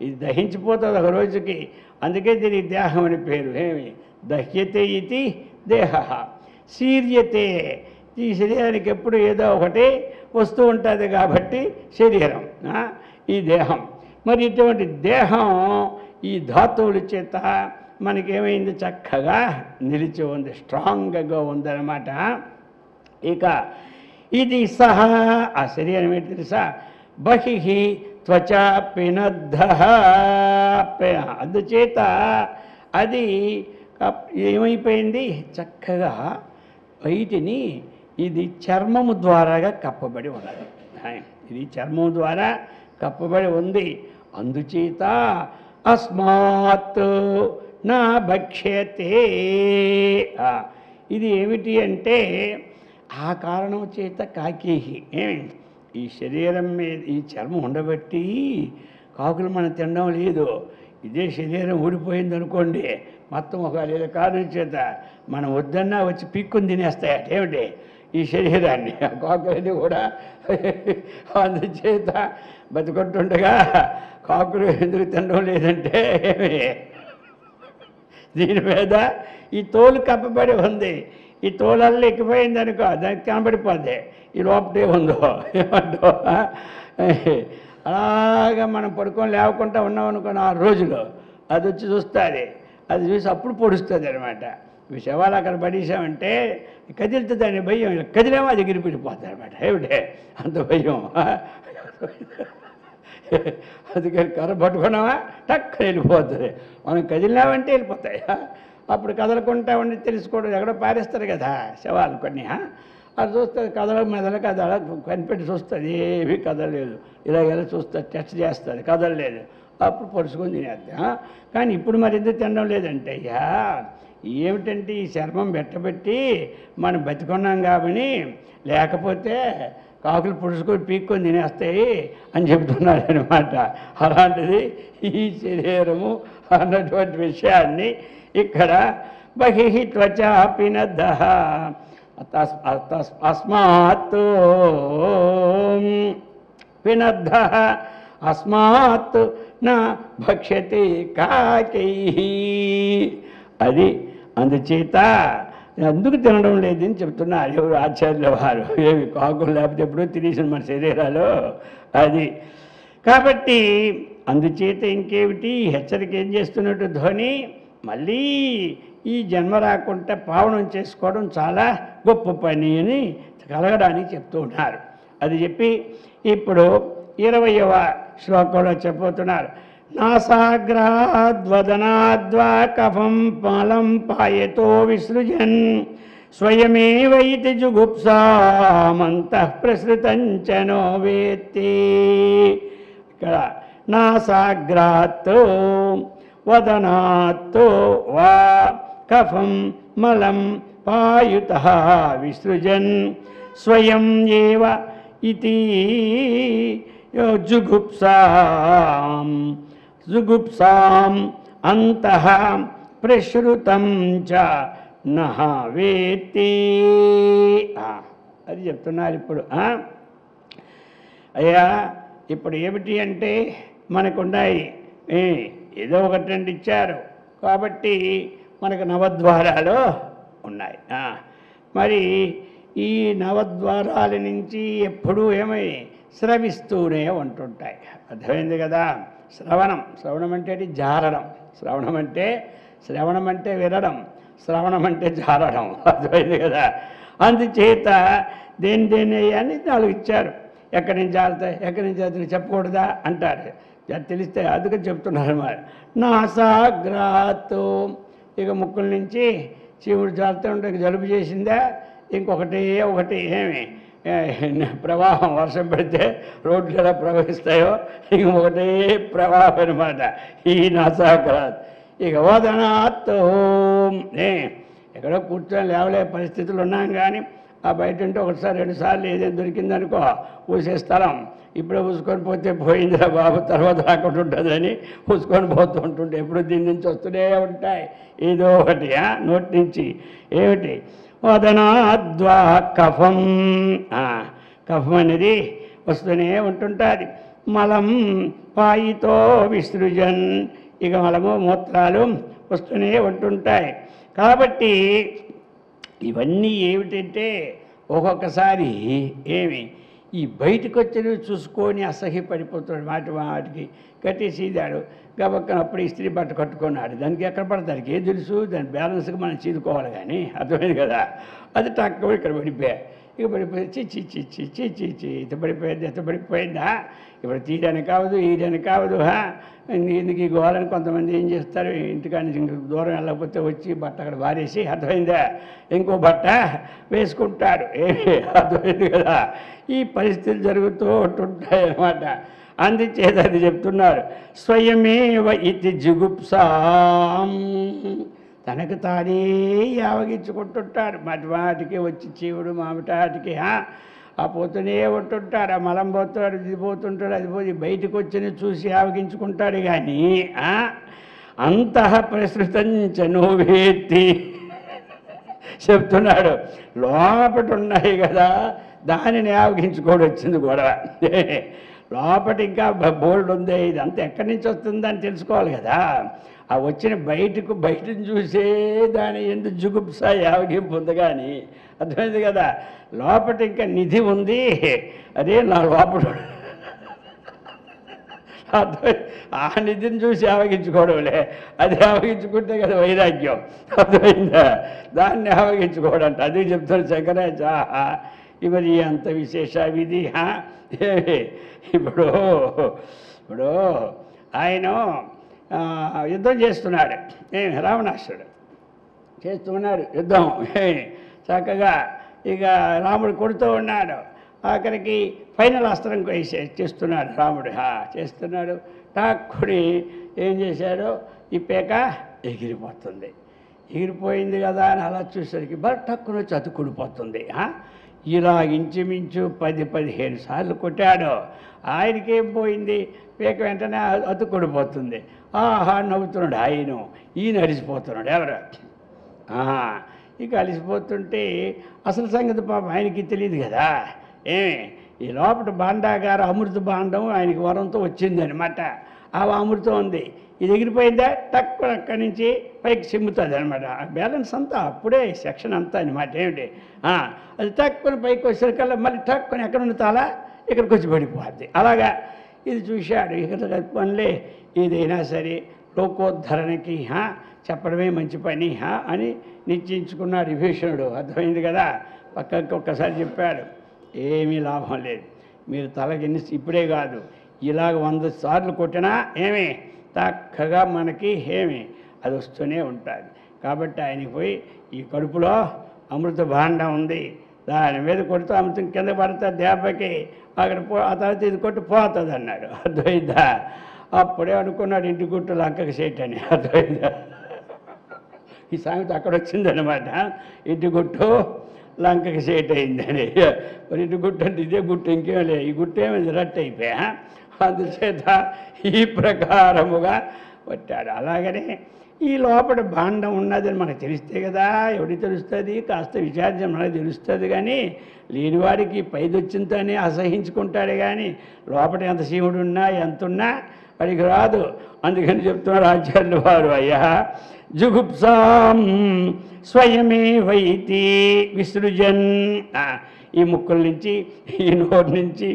ఇది దహించిపోతుంది ఒక రోజుకి, అందుకే దీనికి దేహం అని పేరు. ఏమి దహ్యతే ఇది దేహ. శీర్యతే, ఈ శరీరానికి ఎప్పుడు ఏదో ఒకటి వస్తూ ఉంటుంది కాబట్టి శరీరం, ఈ దేహం. మరి ఇటువంటి దేహం ఈ ధాతువుల చేత మనకేమైంది? చక్కగా నిలిచి ఉంది, స్ట్రాంగ్గా ఉందన్నమాట. ఇక ఇది సహా ఆ శరీరం ఏంటి తెలుసా? బహిః త్వచ పినద్ధ. అందుచేత అది ఏమైపోయింది? చక్కగా బయటిని ఇది చర్మము ద్వారాగా కప్పబడి ఉన్నది. ఇది చర్మము ద్వారా కప్పబడి ఉంది. అందుచేత అస్మాత్ నా భక్ష్యతే. ఇది ఏమిటి అంటే ఆ కారణం చేత కాకేహి. ఈ శరీరం మీద ఈ చర్మం ఉండబట్టి కాకులు మనం తినడం లేదు. ఇదే శరీరం ఊడిపోయింది అనుకోండి, మొత్తం ఒక లేదా కారణం చేత మనం వద్దన్నా వచ్చి పీక్కుని తినేస్తాయట. ఏమిటి? ఈ శరీరాన్ని. ఆ కాకులన్నీ కూడా అందుచేత బతుకుంటుండగా కాకులు ఎందుకు తినడం లేదంటే దీని మీద ఈ తోలు కప్పబడి ఉంది. ఈ తోలల్లో ఎక్కిపోయింది అనుకో, దానికి కనబడిపోద్ది ఈ లోపటే ఉందో. ఏమంటో అలాగా మనం పడుకొని లేవకుండా ఉన్నామనుకో 6 రోజులు, అది వచ్చి చూస్తుంది. అది చూసి అప్పుడు పొడుస్తుంది అనమాట. ఇవి శవాలు అక్కడ పడేసామంటే కదిలితే దాని భయం, కదిలేమో అది ఎగిరిపిడిపోతుంది అనమాట. ఏమిటే అంత భయం. అందుకని కర్ర పట్టుకున్నామా టక్కన వెళ్ళిపోతుంది. మనం కదిలినామంటే వెళ్ళిపోతాయి. అప్పుడు కదలకుండా ఉండి తెలుసుకోవడం, ఎక్కడో పారేస్తారు కదా శవాలు కొన్ని, అది చూస్తుంది మెదలకు అది అలా కనిపెట్టి చూస్తుంది, ఏమీ కదలలేదు. ఇలాగెలా చూస్తుంది, టెస్ట్ చేస్తుంది, కదలలేదు. అప్పుడు పరుచుకొని తినేద్దాం. కానీ ఇప్పుడు మరి ఎందుకు తినడం లేదంటే అయ్యా ఏమిటంటే ఈ చర్మం బెట్టబెట్టి మనం బతికున్నాం కాబట్టి, లేకపోతే కాకులు పుడుచుకొని పీక్కొని తినేస్తాయి అని చెబుతున్నాడు అనమాట. అలాంటిది ఈ శరీరము అన్నటువంటి విషయాన్ని ఇక్కడ బహిః త్వచ పినద్ధ అస్మాత్ పినద్ధ అస్మాత్ నా భక్ష్యతే కాకైః. అది అందుచేత అందుకు తినడం లేదని చెప్తున్నారు ఎవరు ఆచార్యుల వారు. ఏమి కాకులు లేకపోతే ఎప్పుడూ తినేసిన మన శరీరాలు అది. కాబట్టి అందుచేత ఇంకేమిటి హెచ్చరిక ఏం చేస్తున్నట్టు ధ్వని, మళ్ళీ ఈ జన్మ రాకుండా పావనం చేసుకోవడం చాలా గొప్ప పని అని కలగడానికి చెప్తూ ఉన్నారు. అది చెప్పి ఇప్పుడు 20వ శ్లోకంలో చెప్పబోతున్నారు. నాసాగ్రాద్వదనాద్వా కఫం పాలం పాయతో విసృజన్ స్వయమేవైతి జుగుప్సామంతః ప్రసృతంచ నో వేత్తి. ఇక్కడ నాసాగ్రాత్ వదనాత్ వా కఫం మలం పాయుతః విసృజన్ స్వయం ఏవ ఇతి జుగుప్సాం జుగుప్సాం అంతః ప్రశ్రుతం చ నహ వేత్తి. అది చెప్తున్నారు ఇప్పుడు. అయ్యా ఇప్పుడు ఏమిటి అంటే మనకున్నాయి, ఏదో ఒకటి రెండు ఇచ్చారు కాబట్టి మనకు నవద్వారాలు ఉన్నాయి. మరి ఈ నవద్వారాల నుంచి ఎప్పుడూ ఏమై స్రవిస్తూనే ఉంటుంటాయి. అర్థమైంది కదా? శ్రవణం అంటే జారడం, శ్రవణం అంటే వినడం, శ్రవణం అంటే జారడం. అర్థమైంది కదా? అందుచేత దేన్ని అని 4 ఇచ్చారు. ఎక్కడి నుంచి జారుతాయి, ఎక్కడి నుంచి అది చెప్పకూడదా అంటారు. తెలిస్తే అందుకని చెప్తున్నారు అన్నమాట. నాసాగ్రాతో ఇక ముక్కుల నుంచి శివుడు జారుతూ ఉంటే జలుబు చేసిందా, ఇంకొకటి ఏమి ప్రవాహం, వర్షం పెడితే రోడ్లు ఎలా ప్రవహిస్తాయో ఇంకొకటే ప్రవాహం అనమాట ఈ నాసాగ్రాత్. ఇక వదనాత్ ఎక్కడో కూర్చొని లేవలే పరిస్థితులు ఉన్నాం కానీ ఆ బయట ఉంటే 1-2 సార్లు ఏదైనా దొరికిందనుకో ఊసే స్థలం, ఇప్పుడే ఊసుకొని పోతే పోయిందిరా బాబు, తర్వాత రాకుండా ఉంటుందని ఊసుకొని పోతూ ఉంటుంటే ఎప్పుడు దీని నుంచి వస్తూనే ఉంటాయి ఏదో ఒకటి నోటి నుంచి. ఏమిటి? వదనాద్వా కఫం, కఫం అనేది వస్తూనే ఉంటుంటుంది. మలం పాయితో విసృజన్, ఇక మలము మూత్రాలు వస్తూనే ఉంటుంటాయి. కాబట్టి ఇవన్నీ ఏమిటంటే ఒక్కొక్కసారి ఈ బయటకు వచ్చినవి చూసుకొని అసహ్యపడిపోతాడు. వాటికి కట్టేసిదాడు గబక్కన అప్పుడు ఇస్త్రీ బట్ట కట్టుకున్నాడు. దానికి ఎక్కడ పడతానికి ఏం తెలుసు, దాని బ్యాలెన్స్గా మనం చీదుకోవాలి కానీ. అర్థమైంది కదా? అది టక్క ఇక్కడ పడిపోయా, ఇక పడిపోయి చి పడిపోయిందా, ఇప్పుడు తీయడానికి కావదు, ఈయడానికి కావదు. ఎందుకు ఈ గోవాలని కొంతమంది ఏం చేస్తారు, ఇంటికాడి ఇంక దూరం వెళ్ళకపోతే వచ్చి బట్ట అక్కడ వారేసి, అర్థమైందా, ఇంకో బట్ట వేసుకుంటాడు. అర్థమైంది కదా? ఈ పరిస్థితులు జరుగుతూ ఉంటుంటాయి అన్నమాట. అందుచేత అది చెప్తున్నారు. స్వయమేవ ఇది జుగుప్సాం, తనకు తానే యావగించుకుంటుంటారు. వాటికి వచ్చి చీవుడు మామిటాటికి ఆ పోతూనే ఉంటుంటాడు. ఆ మలం పోతాడు, ఇది పోతుంటాడు, అది పోయి బయటకు వచ్చి చూసి యావగించుకుంటాడు. కానీ అంతః ప్రసృతంచ నోవేత్తి చెప్తున్నాడు. లోపట ఉన్నాయి కదా, దానిని యావగించుకోడు వచ్చింది గొడవ. లోపల ఇంకా బోల్డ్ ఉంది, ఇది అంతా ఎక్కడి నుంచి వస్తుందని తెలుసుకోవాలి కదా. ఆ వచ్చిన బయటను చూసే దాని ఎందుకు జుగుప్స యావగింపు ఉంది కానీ. అర్థమైంది కదా? లోపల ఇంకా నిధి ఉంది, అదే నా లోపల ఆ నిధిని చూసి ఆవగించుకోవడంలే, అది ఆవగించుకుంటే కదా వైరాగ్యం. అర్థమైందా? దాన్ని ఆవగించుకోవడం అది చెప్తాడు శంకరాచార్య. ఇవరి అంత విశేష విధి. ఇప్పుడు ఆయన యుద్ధం చేస్తున్నాడు, రావణాసురుడు చేస్తున్నాడు యుద్ధం చక్కగా. ఇక రాముడు కొడుతూ ఉన్నాడు. ఆఖరికి ఫైనల్ అస్త్రం చేస్తున్నాడు రాముడు. చేస్తున్నాడు, టాక్కుని ఏం చేశాడు, ఈ పేక ఎగిరిపోతుంది. ఎగిరిపోయింది కదా అని అలా చూసేసరికి టక్కున వచ్చి అతుక్కుడిపోతుంది. ఇలా ఇంచుమించు 10-15 సార్లు కొట్టాడు. ఆయనకేం పోయింది, పేక వెంటనే అతుక్కుడిపోతుంది. నవ్వుతున్నాడు ఆయన, ఈయన అలిసిపోతున్నాడు. ఎవరు? ఇక అలిసిపోతుంటే అసలు సంగతి పాపం ఆయనకి తెలియదు కదా. ఈ లోపల భాండాగారు అమృత భాండం ఆయనకి వరంతో వచ్చిందనమాట. ఆ అమృతం ఉంది, ఇది ఎగిరిపోయిందా తక్కువ అక్కడి నుంచి పైకి సిమ్ముతుంది అనమాట. ఆ బ్యాలెన్స్ అంతా అప్పుడే సెక్షన్ అంతా అనమాట. ఏమిటి అది తక్కువ పైకి వచ్చేసరికల్లా మళ్ళీ తక్కువ ఎక్కడ ఉండుతాలా ఇక్కడికి వచ్చి పడిపోద్ది. అలాగా ఇది చూశాడు. ఇక్కడ పనిలే ఏదైనా సరే లోకోద్ధరణకి చెప్పడమే మంచి పని అని నిశ్చయించుకున్నాడు విభీషణుడు. అర్థమైంది కదా? పక్కకి ఒక్కసారి చెప్పాడు, ఏమీ లాభం లేదు, మీరు తలకి ఇప్పుడే కాదు ఇలాగ 100 సార్లు కొట్టినా చక్కగా మనకి అది వస్తూనే ఉంటుంది. కాబట్టి ఆయనకి పోయి ఈ కడుపులో అమృత భాండం ఉంది, దాని మీద కొడుతూ అమృతం కింద పడుతుంది దెబ్బకి, అక్కడ ఆ తర్వాత ఇది కొట్టి పోతుంది అన్నాడు. అర్థమైందా? అప్పుడే అనుకున్నాడు ఇంటి గుట్టు లంకకి చేయటని. అర్థమైందా? ఈ సామెత అక్కడ వచ్చిందనమాట. ఇంటి గుట్టు లంకకి సేట్ అయిందని. మరి ఇటు గుట్టు అంటే ఇదే గుట్టు, ఇంకేం లేదు, ఈ గుట్టు ఏమైంది రట్టు అయిపోయా. అందుచేత ఈ ప్రకారముగా పట్టాడు. అలాగనే ఈ లోపల భాండం ఉన్నదని మనకు తెలిస్తే కదా, ఎవరికి తెలుస్తుంది? కాస్త విచారించిన మనకు తెలుస్తుంది. కానీ లేనివాడికి పైదొచ్చింతని అసహించుకుంటాడే కానీ లోపల ఎంత శివుడు ఉన్నా ఎంత ఉన్నా వాడికి రాదు. అందుకని చెప్తున్నారు ఆచార్యులు వారు, అయ్యా జుగుప్సాం స్వయమే వైతి విసృజన్. ఈ ముక్కుల నుంచి, ఈ నోరు నుంచి,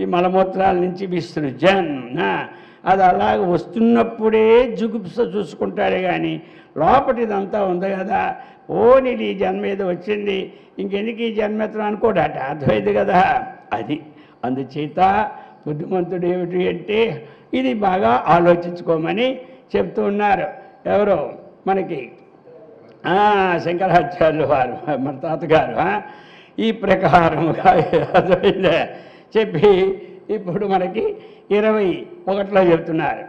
ఈ మలమూత్రాల నుంచి విసృజన్. అది అలాగ వస్తున్నప్పుడే జుగుప్స చూసుకుంటాడే కానీ లోపటిదంతా ఉంది కదా, ఓని ఈ జన్మ ఏదో వచ్చింది, ఇంకెందుకు ఈ జన్మెత్తడం అనుకోడాట. అర్థమైంది కదా. అది అందుచేత బుద్ధిమంతుడు ఏమిటి అంటే ఇది బాగా ఆలోచించుకోమని చెప్తూ ఉన్నారు. ఎవరో మనకి శంకరాచార్యులు వారు, మన తాతగారు. ఈ ప్రకారముగా అర్థమైందే చెప్పి ఇప్పుడు మనకి 21లో చెప్తున్నారు.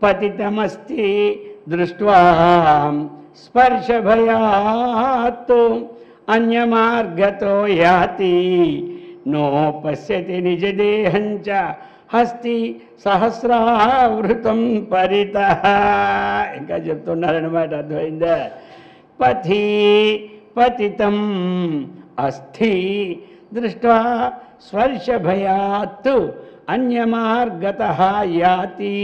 పతితమస్తి దృష్ట్వా స్పర్శభయాత్ అన్యమార్గతో యాతి నోపశ్యతి నిజదేహంచ హస్తి సహస్రావృతం పరితః. ఇంకా చెప్తున్నారనమాట. అర్థమైందా? పతితం అస్థి దృష్ట్వా స్పర్శభయాత్ అన్యమార్గతః యాతి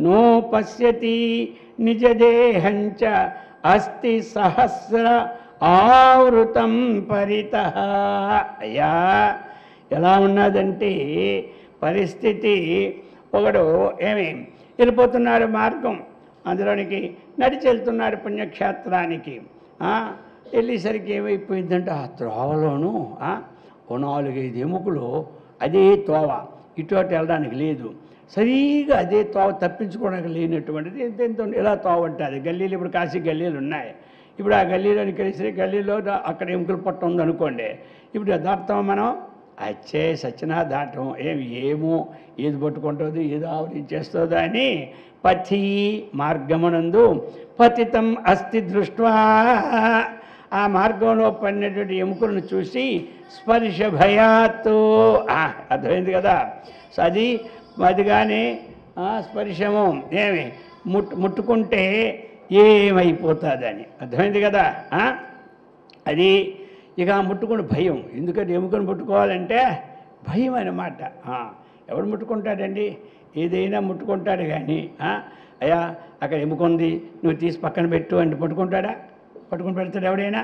నోపశ్యతి నిజదేహంచ అస్తి సహస్ర ఆవృతం పరితః. అయ్యా ఎలా ఉన్నదంటే పరిస్థితి, ఒకడు వెళ్ళిపోతున్నాడు మార్గం, అందులోనికి నడిచి వెళ్తున్నాడు పుణ్యక్షేత్రానికి. వెళ్ళేసరికి ఏమైపోయిందంటే ఆ త్రోవలోనూ ఓ 4-5 ఎముకలు అదే తోవ, ఇటు అటు వెళ్ళడానికి లేదు, సరిగా అదే తోవ తప్పించుకోవడానికి లేనటువంటిది. ఎంతెంత ఇలా తోవ ఉంటుంది. గల్లీలు ఇప్పుడు కాశీ గల్లీలు ఉన్నాయి. ఇప్పుడు ఆ గల్లీలోనికి వెళ్ళేసరికి గల్లీలో అక్కడ ఎముకలు పట్టు ఉందనుకోండి, ఇప్పుడు దాటుతాం మనం, అచ్చే సచ్చినా దాటం. ఏమో ఏది పట్టుకుంటుందో ఏదో ఆవరించేస్తుందో అని పథి మార్గమునందు పతితం అస్థి దృష్ట్వా ఆ మార్గంలో పడినటువంటి ఎముకలను చూసి స్పర్శ భయాత్తు. అర్థమైంది కదా. అది కానీ స్పర్శము ముట్టుకుంటే ఏమైపోతుందని అర్థమైంది కదా. అది ఇక ముట్టుకుని భయం. ఎందుకంటే ఎముకను ముట్టుకోవాలంటే భయం అన్నమాట. ఎవడు ముట్టుకుంటాడండి? ఏదైనా ముట్టుకుంటాడు. కానీ అయ్యా అక్కడ ఎముకుంది, నువ్వు తీసి పక్కన పెట్టు అంటే పట్టుకుంటాడా? పట్టుకుని పెడతాడు ఎవడైనా?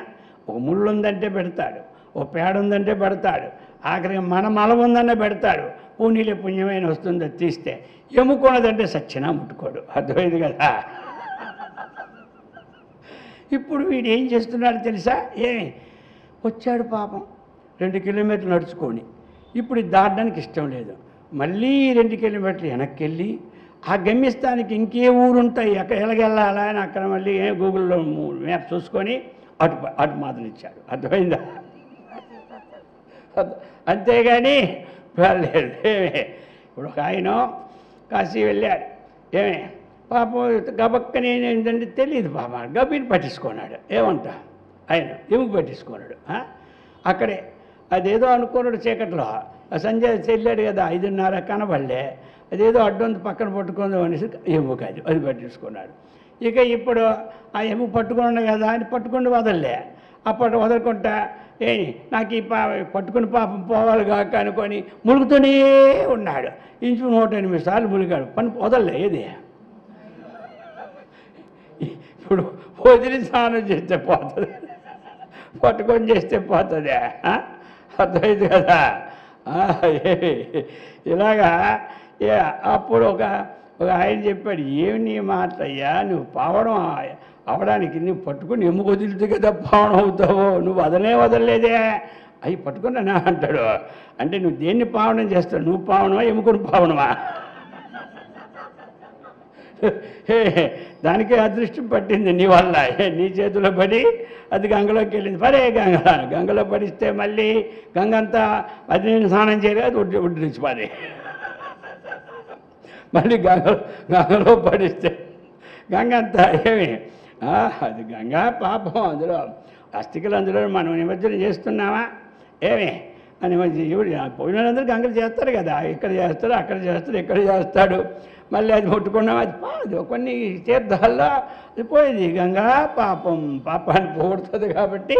ఒక ముళ్ళు ఉందంటే పెడతాడు, ఓ పేడ ఉందంటే పెడతాడు, ఆఖరికి మన మలం ఉందన్న పెడతాడు. పుణ్యలే పుణ్యమైన వస్తుంది తీస్తే. ఎముకున్నదంటే సచ్చినా ముట్టుకోడు. అర్థమైంది కదా. ఇప్పుడు వీడు ఏం చేస్తున్నాడు తెలుసా? వచ్చాడు పాపం 2 కిలోమీటర్లు నడుచుకొని, ఇప్పుడు దాటడానికి ఇష్టం లేదు. మళ్ళీ 2 కిలోమీటర్లు వెనక్కి వెళ్ళి ఆ గమ్యస్థానికి ఇంకే ఊరు ఉంటాయి, అక్కడ ఎలాగెళ్ళాలా అని అక్కడ మళ్ళీ గూగుల్లో మ్యాప్ చూసుకొని అటు మాత్రం ఇచ్చాడు. అర్థమైందా? అంతేగాని వెళ్ళలేదు. ఇప్పుడు ఒక ఆయన కాశీ వెళ్ళాడు. పాపం గబక్కని ఏంటంటే తెలియదు పాపం, గబీని పట్టించుకున్నాడు. ఏమంటా ఆయన ఎముక పట్టించుకున్నాడు. అక్కడే అదేదో అనుకున్నాడు చీకట్లో. సంజయ్ వెళ్ళాడు కదా 5:30 కనబడలే, అదేదో అడ్డంది పక్కన పట్టుకుందాం అనేసి ఎముక అది పట్టించుకున్నాడు. ఇక ఇప్పుడు ఆ ఎముక పట్టుకున్నాడు కదా అని పట్టుకుని వదలలే. అప్పటి వదలకుండా నాకు ఈ పట్టుకుని పాపం పోవాలి కాక అనుకొని ములుగుతూనే ఉన్నాడు. ఇంచు 108 సార్లు ములిగాడు. పని వదలలే. ఏది ఇప్పుడు వదిలి స్నానం చేస్తే పోతుంది, పట్టుకొని చేస్తే పోతుంది. అర్థమైంది కదా. ఇలాగా అప్పుడు ఒక ఆయన చెప్పాడు, ఏమి నీ మాటయ్యా, నువ్వు పావడం అవడానికి నువ్వు పట్టుకుని ఎముక వదిలితే కదా పావడం అవుతావు, నువ్వు వదలలేదే. అవి పట్టుకున్నానా అంటాడు. అంటే నువ్వు దేన్ని పావనం చేస్తావు? నువ్వు పావనమా ఎముకను పావనమా? దానికే అదృష్టం పట్టింది నీ వల్ల. నీ చేతిలో పడి అది గంగలోకి వెళ్ళింది. పరే గంగలో పడిస్తే మళ్ళీ గంగంతా అది నేను స్నానం చేయలేదు, అది ఉడ్డించి పడి మళ్ళీ గంగలో పడిస్తే గంగంతా అది గంగా పాపం, అందులో అస్థికలు అందులో మనం నిమజ్జనం చేస్తున్నామా ఏమి అని పోయినందరూ గంగలు చేస్తారు కదా, ఇక్కడ చేస్తాడు అక్కడ చేస్తాడు ఇక్కడ చేస్తాడు, మళ్ళీ అది ముట్టుకున్నాం అది పాదు. కొన్ని తీర్థాల్లో అది పోయింది, గంగా పాపం పాపాన్ని పోగొడుతుంది కాబట్టి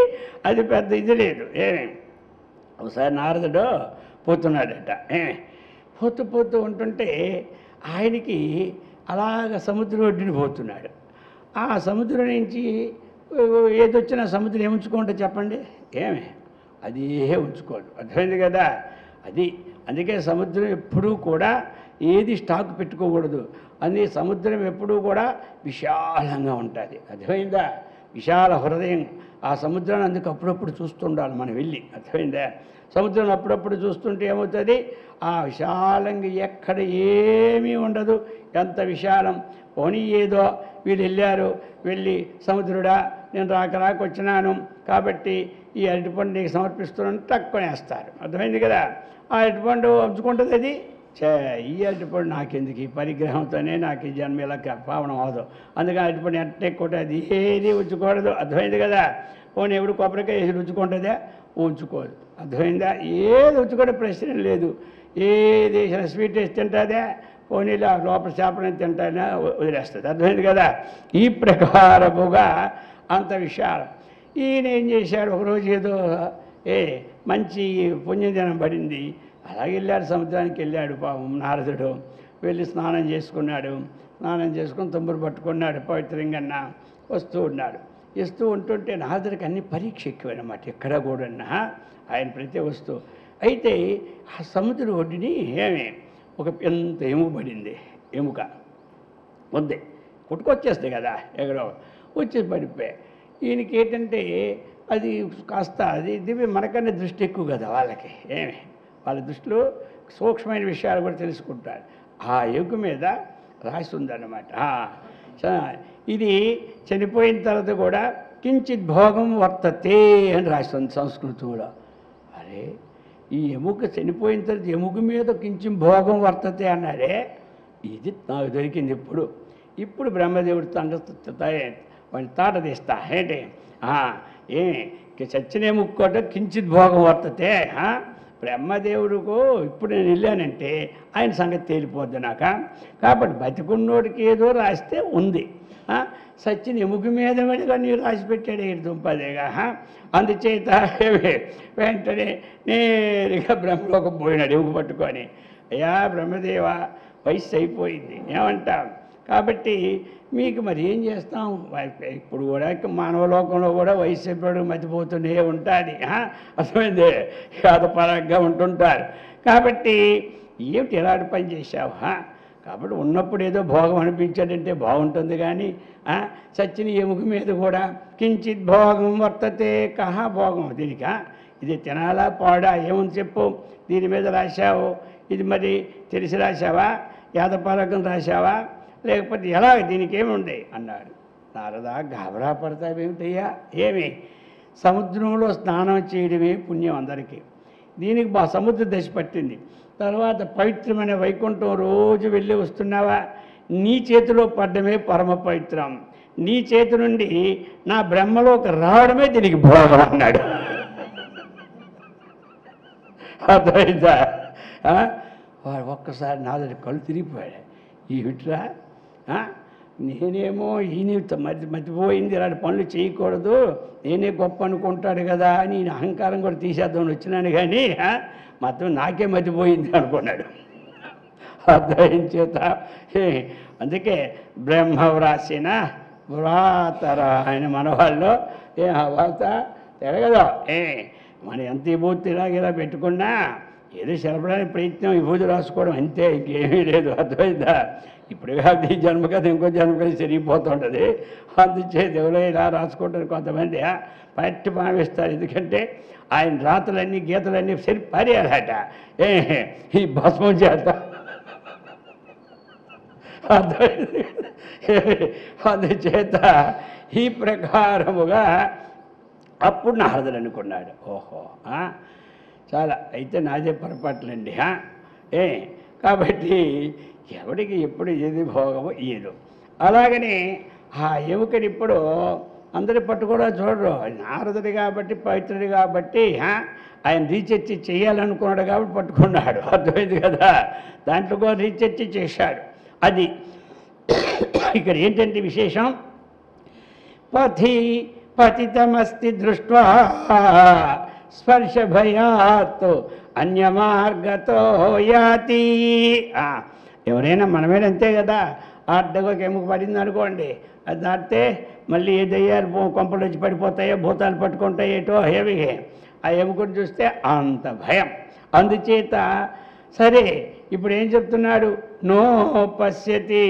అది పెద్ద ఇది లేదు. ఏమి ఒకసారి నారదుడు పోతున్నాడట, పోతూ పోతూ ఉంటుంటే ఆయనకి అలాగ సముద్రం ఒడ్డుని పోతున్నాడు. ఆ సముద్రం నుంచి ఏదొచ్చినా సముద్రం ఏముంచుకోండి చెప్పండి, ఏమి అది ఉంచుకోడు, అర్థమైంది కదా. అది అందుకే సముద్రం ఎప్పుడూ కూడా ఏది స్టాక్ పెట్టుకోకూడదు, అది సముద్రం ఎప్పుడూ కూడా విశాలంగా ఉంటుంది, అర్థమైందా. విశాల హృదయం ఆ సముద్రాన్ని అందుకు అప్పుడప్పుడు చూస్తుండాలి మనం వెళ్ళి, అర్థమైందా. సముద్రం అప్పుడప్పుడు చూస్తుంటే ఏమవుతుంది, ఆ విశాలంగా ఎక్కడ ఏమీ ఉండదు, ఎంత విశాలం. పోనీ ఏదో వీళ్ళు వెళ్ళారు, వెళ్ళి సముద్రుడా నేను రాక వచ్చినాను కాబట్టి ఈ అరటిపండు నీకు సమర్పిస్తున్నాను తక్కువనేస్తారు, అర్థమైంది కదా. ఆ అరటిపండు ఉంచుకుంటుంది అది, ఈ అరటిపండు నాకెందుకు, ఈ పరిగ్రహంతోనే నాకు ఈ జన్మ ఇలా పావనం అవదు, అందుకని అరటిపండు ఎంత ఎక్కువ అది ఏది ఉంచుకూడదు, అర్థమైంది కదా. పోనీ ఎవడు కొబ్బరికాయ వేసి ఉంచుకుంటుందా, ఉంచుకోదు, అర్థమైందా. ఏది ఉంచుకోవడం ప్రశ్న లేదు, ఏది వేసిన స్వీట్ వేసి తింటుందా, పోనీ లోపల చేపలని తింటానే వదిలేస్తుంది, అర్థమైంది కదా. ఈ ప్రకారముగా అంత విశాలం. ఈయన ఏం చేశాడు, ఒకరోజు ఏదో మంచి పుణ్యదినం పడింది, అలాగే వెళ్ళాడు, సముద్రానికి వెళ్ళాడు పాపం నారదుడు. వెళ్ళి స్నానం చేసుకున్నాడు, స్నానం చేసుకుని తుమ్మురు పట్టుకున్నాడు, పవిత్రంగా వస్తూ ఉన్నాడు. ఇస్తూ ఉంటుంటే నారదుడికి అన్ని పరీక్ష ఎక్కువన్నమాట, ఎక్కడ కూడా ఆయన ప్రతి వస్తువు. అయితే ఆ సముద్రం ఒడ్డుని ఒక ఎంత ఎముక పడింది, ఎముక వద్దే కొట్టుకొచ్చేస్తాయి కదా, ఎక్కడో వచ్చేసి పడిపోయి. ఈయనకి ఏంటంటే అది కాస్త అది దివ్య మనకన్నా దృష్టి ఎక్కువ కదా వాళ్ళకి, వాళ్ళ దృష్టిలో సూక్ష్మమైన విషయాలు కూడా తెలుసుకుంటారు. ఆ ఎముక మీద రాసి ఉందన్నమాట, ఇది చనిపోయిన తర్వాత కూడా కించిత్ భోగం వర్తతే అని రాస్తుంది సంస్కృతంలో. అరే ఈ ఎముక చనిపోయిన తర్వాత ఎముక మీద కించిత్ భోగం వర్తతే అన్నాడే, ఇది నాకు దొరికింది ఇప్పుడు బ్రహ్మదేవుడు వాడిని తాట తీస్తా ఏంటి చచ్చిన ఎముక్కోట కించిత్ భోగం వర్తతే. బ్రహ్మదేవుడుకు ఇప్పుడు నేను వెళ్ళానంటే ఆయన సంగతి తేలిపోద్ది నాకు. కాబట్టి బతికున్నోడికి ఏదో రాస్తే ఉంది, సచిన ఎముక మీద పడిగా నీరు రాసి పెట్టాడు ఈ దుంపదేగా. అందుచేత వెంటనే నేరుగా బ్రహ్మలోకం పోయినాడు ఎముక పట్టుకొని. అయ్యా బ్రహ్మదేవ వయస్సు అయిపోయింది ఏమంటాం, కాబట్టి మీకు మరి ఏం చేస్తాం, ఇప్పుడు కూడా మానవలోకంలో కూడా వయసు అయిపోయాడు మతిపోతూనే ఉంటుంది, అర్థమైంది, యాదపరంగా ఉంటుంటారు. కాబట్టి ఏమిటి ఎలాంటి పని చేశావు, కాబట్టి ఉన్నప్పుడు ఏదో భోగం అనిపించాడంటే బాగుంటుంది, కానీ సచిన ఎముక మీద కూడా కించిత్ భోగం వర్తతే కహా భోగం దీనికా, ఇది తినాలా పాడా ఏముంది చెప్పు, దీని మీద రాశావు, ఇది మరి తెలిసి రాశావా, యాదపాలకం రాశావా, లేకపోతే ఎలా, దీనికి ఏముంది అన్నాడు. నారదా గాబరా పడతావేమిటయ్యా, సముద్రంలో స్నానం చేయడమే పుణ్యం అందరికీ, దీనికి సముద్ర దశ పట్టింది. తర్వాత పవిత్రమైన వైకుంఠం రోజు వెళ్ళి వస్తున్నావా, నీ చేతిలో పడ్డమే పరమ పవిత్రం, నీ చేతి నుండి నా బ్రహ్మలోకి రావడమే దీనికి భోగం అన్నాడు. అర్థమైందా. వాడు ఒక్కసారి నాదడి కళ్ళు తిరిగిపోయాడు, ఈ విట్రా నేనేమో ఈయన మతిపోయింది, ఇలాంటి పనులు చేయకూడదు, నేనే గొప్ప అనుకుంటాడు కదా అని ఈయన అహంకారం కూడా తీసేద్దామని వచ్చినాను, కానీ మొత్తం నాకే మతిపోయింది అనుకున్నాడు. అర్థం చేత అందుకే బ్రహ్మ వ్రాసిన వ్రాతర ఆయన మన వాళ్ళు వాత తెరగదు, మన ఎంత విభూతి ఇలా పెట్టుకున్నా ఏదో సెలపడానికి ప్రయత్నం, విభూతి రాసుకోవడం అంతే, ఇంకేమీ లేదు, అర్థమైందా. ఇప్పుడు కాదు ఈ జన్మ కదా ఇంకో జన్మ కదా సరిగిపోతుంటుంది, అందుచేత ఎవరో ఇలా రాసుకుంటారు కొంతమంది పట్టి భావిస్తారు, ఎందుకంటే ఆయన రాతలన్నీ గీతలన్నీ సరి పారేయాలట ఈ భస్మం చేత, అందుచేత ఈ ప్రకారముగా అప్పుడు నారదుడు అనుకున్నాడు, ఓహో చాలా అయితే నాదే పొరపాట్లండి, కాబట్టి ఎవడికి ఎప్పుడు ఏది భోగమో ఏదో. అలాగనే ఆ ఎముకని ఇప్పుడు అందరి పట్టుకోవడం చూడరు. నారదుడు కాబట్టి, పవిత్రుడు కాబట్టి ఆయన రీసెర్చ్ చేయాలనుకున్నాడు కాబట్టి పట్టుకున్నాడు. అర్థమైంది కదా, దాంట్లో కూడా రీసెర్చ్ చేశాడు. అది ఇక్కడ ఏంటంటే విశేషం, పతితమస్తి దృష్ట్వా స్పర్శ భయాత్ అన్యమార్గతో యాతి. ఎవరైనా మనమేనా అంతే కదా, అడ్డగోకి ఎముక పడింది అనుకోండి, అది దాటితే మళ్ళీ ఏ దయ్యాలు కొంపలు వచ్చి పడిపోతాయో, భూతాలు పట్టుకుంటాయో ఏటో ఏవి, ఆ ఎముకను చూస్తే అంత భయం. అందుచేత సరే ఇప్పుడు ఏం చెప్తున్నాడు, నో పశ్యతి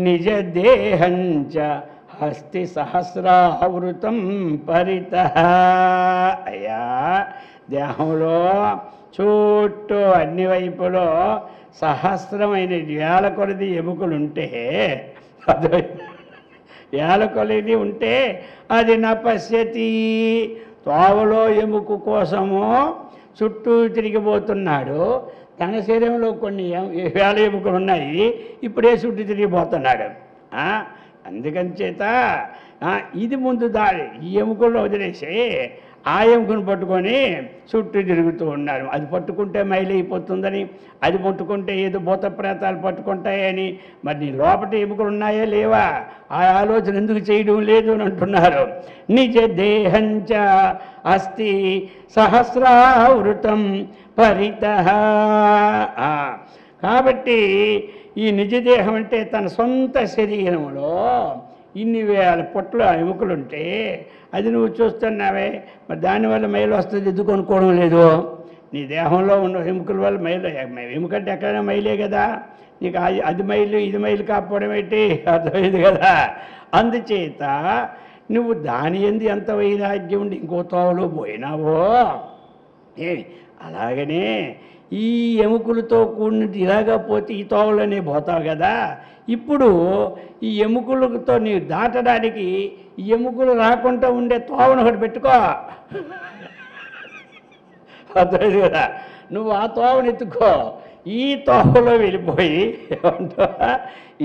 నిజ దేహంచ హస్తి సహస్రావృతం పరితః. అయ్యా దేహంలో చుట్టూ అన్ని వైపులో సహస్రమైన వేల కొలది ఎముకలుంటే, అది వేల కొలది ఉంటే అది నా పశ్యతి, తోవలో ఎముక కోసము చుట్టూ తిరిగిపోతున్నాడు. తన శరీరంలో కొన్ని వేల ఎముకలు ఉన్నాయి, ఇప్పుడే చుట్టూ తిరిగిపోతున్నాడు. అందుకని చేత ఇది ముందు దారి, ఈ ఎముకల్లో వదిలేసి ఆ ఎముకను పట్టుకొని చుట్టూ తిరుగుతూ ఉన్నారు. అది పట్టుకుంటే మైలైపోతుందని, అది పట్టుకుంటే ఏదో భూత ప్రేతాలు పట్టుకుంటాయని, మరి నీ లోపల ఎముకలు ఉన్నాయా లేవా, ఆ ఆలోచన ఎందుకు చేయడం లేదు అని అంటున్నారు. నిజ దేహంచ అస్తి సహస్రావృతం పరితః. కాబట్టి ఈ నిజదేహం అంటే తన సొంత శరీరంలో ఇన్ని వేల పొట్ల ఎముకలుంటే అది నువ్వు చూస్తున్నావే, మరి దానివల్ల మైలు వస్తుంది, ఎందుకు కొనుక్కోవడం లేదు? నీ దేహంలో ఉన్న ఎముకల వల్ల మైలు, ఎముకంటే ఎక్కడైనా మైలే కదా, నీకు అది మైలు ఇది మైలు కాకపోవడం ఏంటి? అర్థమైంది కదా. అందుచేత నువ్వు దాని ఎందు ఎంత వైరాగ్యం ఉండి ఇంకో తోవలో పోయినావో, అలాగనే ఈ ఎముకలతో కూడినట్టు ఇలాగా పోతే ఈ తోవలోనే పోతావు కదా. ఇప్పుడు ఈ ఎముకలతో నీవు దాటడానికి ఈ ఎముకలు రాకుండా ఉండే తోవను ఒకటి పెట్టుకో. అర్థమైంది కదా, నువ్వు ఆ తోవను ఎత్తుకో, ఈ తోవలో వెళ్ళిపోయి ఏమంటావా,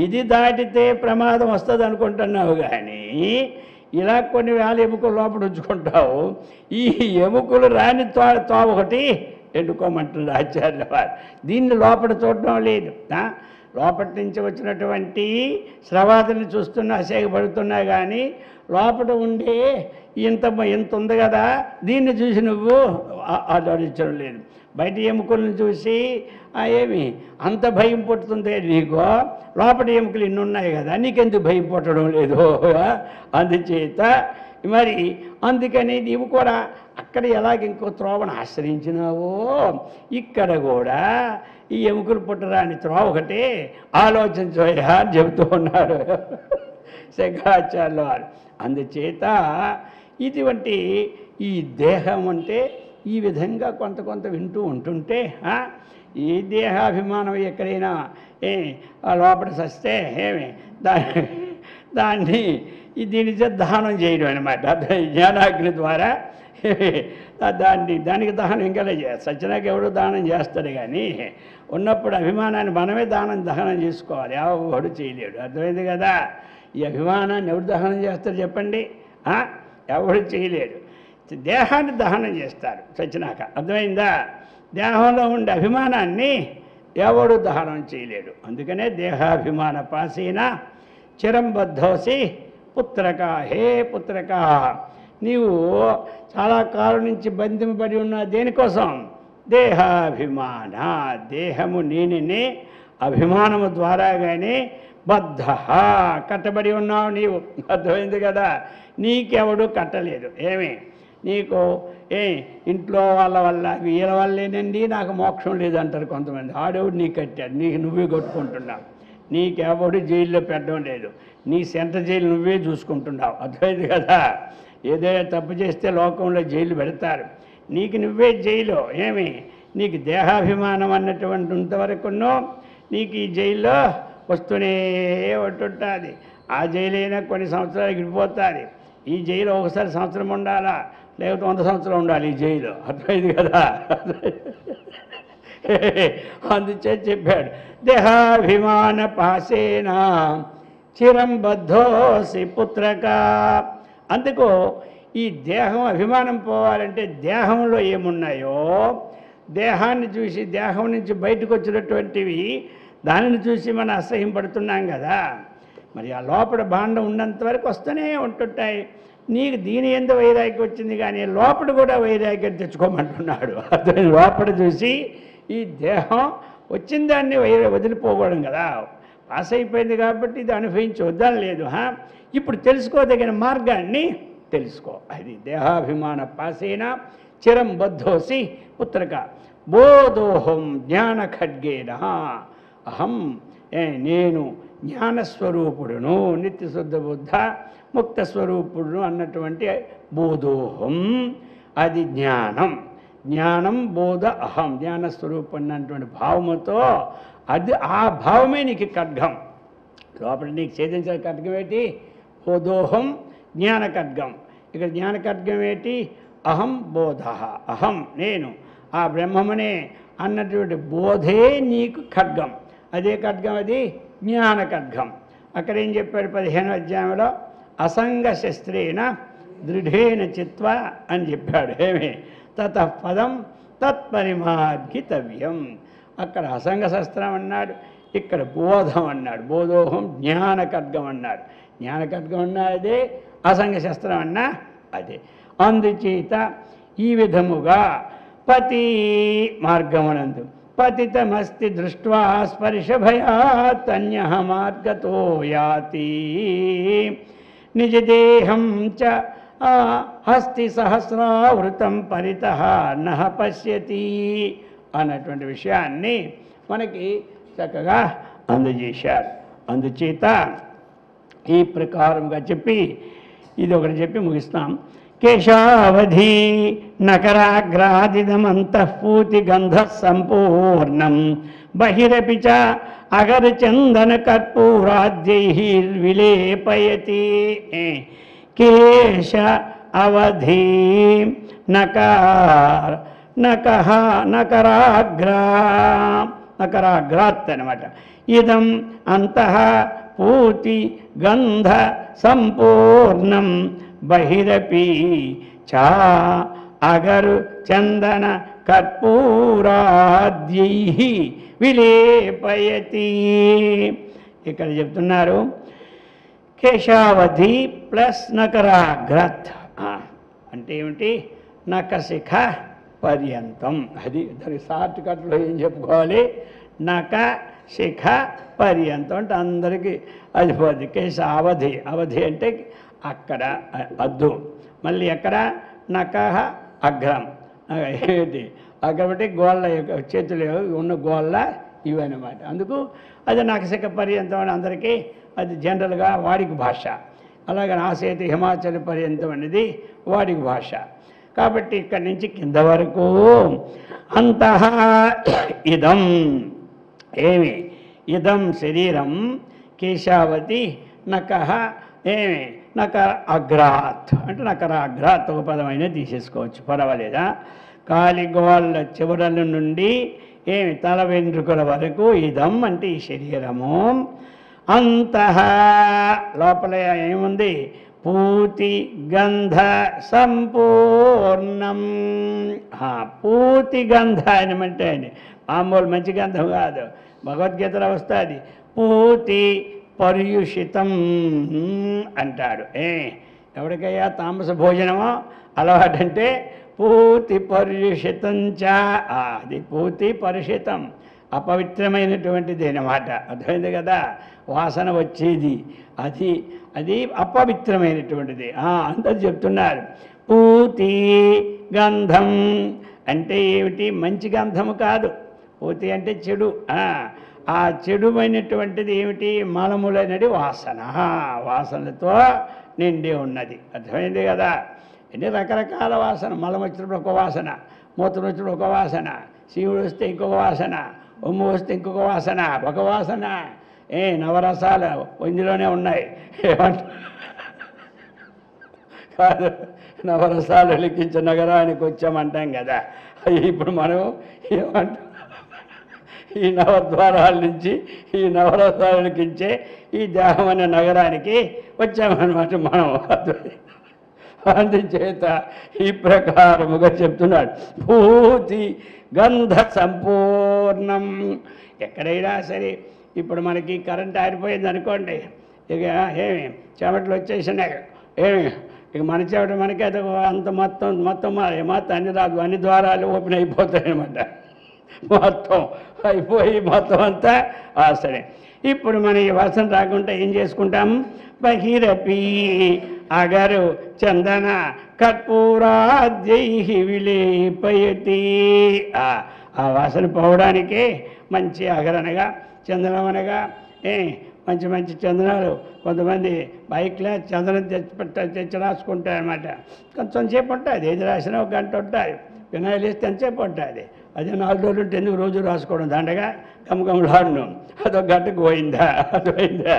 ఇది దాటితే ప్రమాదం వస్తుంది అనుకుంటున్నావు, కానీ ఇలా కొన్ని వేల ఎముకలు లోపల ఉంచుకుంటావు. ఈ ఎముకలు రాని తోవ ఒకటి ఎన్నుకోమంటున్నారు ఆచార్యుల వారు. దీన్ని లోపల చూడడం లేదు. లోపటి నుంచి వచ్చినటువంటి స్రవాదుని చూస్తున్నా, అసేగపడుతున్నా, కానీ లోపల ఉండే ఇంత ఉంది కదా, దీన్ని చూసి నువ్వు ఆలోచించడం లేదు. బయట ఎముకలను చూసి ఏమి అంత భయం పుట్టుతుంది నీకు, లోపల ఎముకలు ఇన్ని ఉన్నాయి కదా, నీకెందుకు భయం పుట్టడం లేదు? అందుచేత మరి అందుకని నీవు కూడా అక్కడ ఎలాగ ఇంకో త్రోవను ఆశ్రయించినావో, ఇక్కడ కూడా ఈ ఎముకలు పుట్టరాని త్రోవ ఒకటి ఆలోచించవయ్యా అని చెబుతూ ఉన్నారు శంకరాచార్యుల వారు. అందుచేత ఇటువంటి ఈ దేహం అంటే ఈ విధంగా కొంత వింటూ ఉంటుంటే, ఈ దేహాభిమానం ఎక్కడైనా లోపల సస్తే దాన్ని దీని దహనం చేయడం అనమాట. జ్ఞానాగ్ని ద్వారా దానికి దహనం ఇంకా సచ్చినాక ఎవడో దానం చేస్తాడు, కానీ ఉన్నప్పుడు అభిమానాన్ని మనమే దహనం చేసుకోవాలి, ఎవడు చేయలేడు. అర్థమైంది కదా. ఈ అభిమానాన్ని ఎవడు దహనం చేస్తాడు చెప్పండి? ఎవడు చేయలేడు. దేహాన్ని దహనం చేస్తారు చచ్చినాక. అర్థమైందా? దేహంలో ఉండే అభిమానాన్ని ఎవడు దహనం చేయలేడు. అందుకనే దేహాభిమాన పాసీన చిరంబద్ధోసి పుత్రక, హే పుత్రక, నీవు చాలా కాలం నుంచి బంధింపబడి ఉన్న దేనికోసం? దేహాభిమాన, దేహము నేనే అభిమానము ద్వారా కానీ బద్ధ, కట్టబడి ఉన్నావు నీవు. అర్థమైంది కదా. నీకెవడు కట్టలేదు. ఏమి నీకు ఇంట్లో వాళ్ళ వల్ల వీళ్ళ వల్లేనండి నాకు మోక్షం లేదంటారు కొంతమంది. ఆడేవుడు నీకు కట్టాడు, నీకు నువ్వే కొట్టుకుంటున్నావు. నీకెవడు జైల్లో పెట్టడం లేదు, నీ సెంట జైలు నువ్వే చూసుకుంటున్నావు. అర్థమైంది కదా. ఏదైనా తప్పు చేస్తే లోకంలో జైలు పెడతారు, నీకు నువ్వే జైలు. ఏమి నీకు దేహాభిమానం అన్నటువంటి ఇంతవరకున్నో నీకు ఈ జైల్లో వస్తూనే ఉంటుంటుంది. ఆ జైలు అయినా కొన్ని సంవత్సరాలు విడిపోతుంది. ఈ జైలు ఒకసారి సంవత్సరం ఉండాలా, లేకపోతే 100 సంవత్సరాలు ఉండాలి ఈ జైలు. అర్థమైంది కదా. అందుచే చెప్పాడు, దేహాభిమాన పాసేన చిరం బద్ధోసి పుత్రక. అందుకు ఈ దేహం అభిమానం పోవాలంటే దేహంలో ఏమున్నాయో దేహాన్ని చూసి దేహం నుంచి బయటకు వచ్చినటువంటివి దానిని చూసి మనం అసహ్యం పడుతున్నాం కదా. మరి ఆ లోపల భాండం ఉన్నంత వరకు వస్తూనే ఉంటుంటాయి. నీకు దీని ఎందు వైరాగ్యం వచ్చింది కానీ లోపల కూడా వైరాగ్యం తెచ్చుకోమంటున్నాడు. అతని లోపల చూసి ఈ దేహం వచ్చిన దాన్ని వదిలిపోకూడదు కదా. పాస్ అయిపోయింది కాబట్టి ఇది అనుభవించి వద్దని లేదు. ఇప్పుడు తెలుసుకోదగిన మార్గాన్ని తెలుసుకో. అది దేహాభిమాన పాసేన చిరం బద్ధోసి పుత్రక బోధోహం జ్ఞాన ఖడ్గేన. అహం నేను జ్ఞానస్వరూపుడును, నిత్యశుద్ధ బుద్ధ ముక్త స్వరూపుడును అన్నటువంటి బోధోహం అది జ్ఞానం. జ్ఞానం బోధ అహం జ్ఞానస్వరూపం అన్నటువంటి భావముతో అది ఆ భావమే నీకు ఖడ్గం. లోపల నీకు ఛేదించిన ఖడ్గం ఏంటి? బోధోహం జ్ఞాన ఖడ్గం. ఇక్కడ జ్ఞాన ఖడ్గం ఏంటి? అహం బోధ, అహం నేను ఆ బ్రహ్మమునే అన్నటువంటి బోధే నీకు ఖడ్గం. అదే ఖడ్గం, అది జ్ఞాన ఖడ్గం. అక్కడ ఏం చెప్పాడు 15వ అధ్యాయంలో? అసంగ శస్త్రేణ దృఢేన చిత్వ అని చెప్పాడు. ఏమి? తతః పదం తత్పరిమార్గితవ్యం. అక్కడ అసంగ శస్త్రం అన్నాడు, ఇక్కడ బోధం అన్నాడు. బోధోహం జ్ఞాన ఖడ్గం అన్నాడు. జ్ఞాన ఖడ్గం అన్నా అదే, అసంగ శస్త్రం అన్నా అదే. అందుచేత ఈ విధముగా పతి మార్గమునందు పతితమస్తి దృష్ట్వా స్పర్శభయాత్ అన్యః మార్గతో యాతి నిజదేహం చ హస్తి సహస్రావృతం పరితః నః పశ్యతి అన్నటువంటి విషయాన్ని మనకి చక్కగా అందజేశారు. అందుచేత ఈ ప్రకారంగా చెప్పి ఇది ఒకటి చెప్పి ముగిస్తాం. కేశావధి నకరాగ్రాదిదమంతఃపూతి గంధ సంపూర్ణం బహిరపి చ అగరచందన కర్పూరాద్యైర్విలేపయతి. కేశ అవధి నకరాగ్రాత్ అనమాట. ఇదం అంతః పూతి గంధ సంపూర్ణం బహిరపి చా అగరు చందన కర్పూరాద్యై విలేపయతి. ఇక్కడ చెప్తున్నారు కేశావధి ప్లస్ నకరాగ్రత్ అంటే ఏమిటి? నఖశిఖ పర్యంతం. అది దానికి షార్ట్ కట్లో ఏం చెప్పుకోవాలి? నఖ శిఖ పర్యంతం అంటే అందరికీ అది పోద్ది. కేశ అవధి, అవధి అంటే అక్కడ అద్దు, మళ్ళీ ఎక్కడ నకహ అగ్రం. ఏంటి అగ్రం అంటే గోళ్ళ చేతులు ఉన్న గోళ్ళ ఇవన్నమాట. అందుకు అది నఖశిఖ పర్యంతం అని అందరికీ అది జనరల్గా వాడికి భాష. అలాగే నాసేతి హిమాచల్ పర్యంతం అనేది వాడికి భాష. కాబట్టి ఇక్కడి నుంచి కింద వరకు అంతః ఇదం ఏమి? ఇదం శరీరం కేశావతి నకహ ఏమి? నకర అగ్రాత్ అంటే నకరాగ్రాత్ ఒక పదమైన తీసేసుకోవచ్చు, పర్వాలేదా? కాలిగోళ్ళ చివరల నుండి ఏమి తల వెంట్రుకల వరకు ఇదం అంటే ఈ శరీరము. అంతః లోపల ఏముంది? పూతి గంధ సంపూర్ణం. పూతి గంధాన్ని అంటే మామూలు మంచి గంధం కాదు, భగవద్గీతలో వస్తుంది. పూతి పర్యుషితం అంటాడు. ఎవరికయ్యా తామస భోజనమో అలవాటంటే పూతి పర్యుషితంచ. అది పూతి పరుషితం అపవిత్రమైనటువంటిది అన్నమాట. అర్థమైంది కదా? వాసన వచ్చేది అది అది అపవిత్రమైనటువంటిది అంత చెప్తున్నారు. పూతి గంధం అంటే ఏమిటి? మంచి గంధము కాదు. పూతి అంటే చెడు. ఆ చెడుమైనటువంటిది ఏమిటి? మలములైనది వాసన. వాసనతో నిండి ఉన్నది. అర్థమైంది కదా? అంటే రకరకాల వాసన. మలం వచ్చినప్పుడు ఒక వాసన, మూత్రం వచ్చినప్పుడు ఒక వాసన, శివుడు వస్తే ఇంకొక వాసన, ఉమ్ము వస్తే ఇంకొక వాసన, ఒక వాసన. నవరసాలు ఇందులోనే ఉన్నాయి. కాదు, నవరసాలు లిఖించే నగరానికి వచ్చామంటాం కదా. ఇప్పుడు మనం ఏమంటాం? ఈ నవద్వారాల నుంచి ఈ నవరసాలకించే ఈ దేహం అనే నగరానికి వచ్చామన్నమాట మనం. అందుచేత ఈ ప్రకారముగా చెప్తున్నాడు. భూతి గంధ సంపూర్ణం. ఎక్కడైనా సరే ఇప్పుడు మనకి కరెంట్ ఆరిపోయింది అనుకోండి, ఇక ఏమి చెమటలు వచ్చేసినాయి, ఏమి ఇక మన చెమట మనకి అది అంత మొత్తం మొత్తం అన్ని రాదు, అన్ని ద్వారాలు ఓపెన్ అయిపోతాయి అన్నమాట. మొత్తం అయిపోయి మొత్తం అంతా సరే. ఇప్పుడు మన ఈ వాసన రాకుండా ఏం చేసుకుంటాం? బహిరపి అగరు చందన కర్పూరాద్యై విలేపయతి. ఆ వాసన పోవడానికి మంచి అగరనగా చందనం అనగా మంచి మంచి చందనాలు. కొంతమంది బైక్లో చందనం తెచ్చి రాసుకుంటారన్నమాట. కొంచెం సేపు ఉంటుంది, ఏది రాసినా ఒక గంట ఉంటుంది. వినాయలు వేస్తే ఎంతసేపు ఉంటుంది. అదే 4 రోజులు ఉంటే ఎందుకు రోజు రాసుకోవడం? దండగా గమగమలాడను, అదొక గంటకు పోయిందా, అది పోయిందా,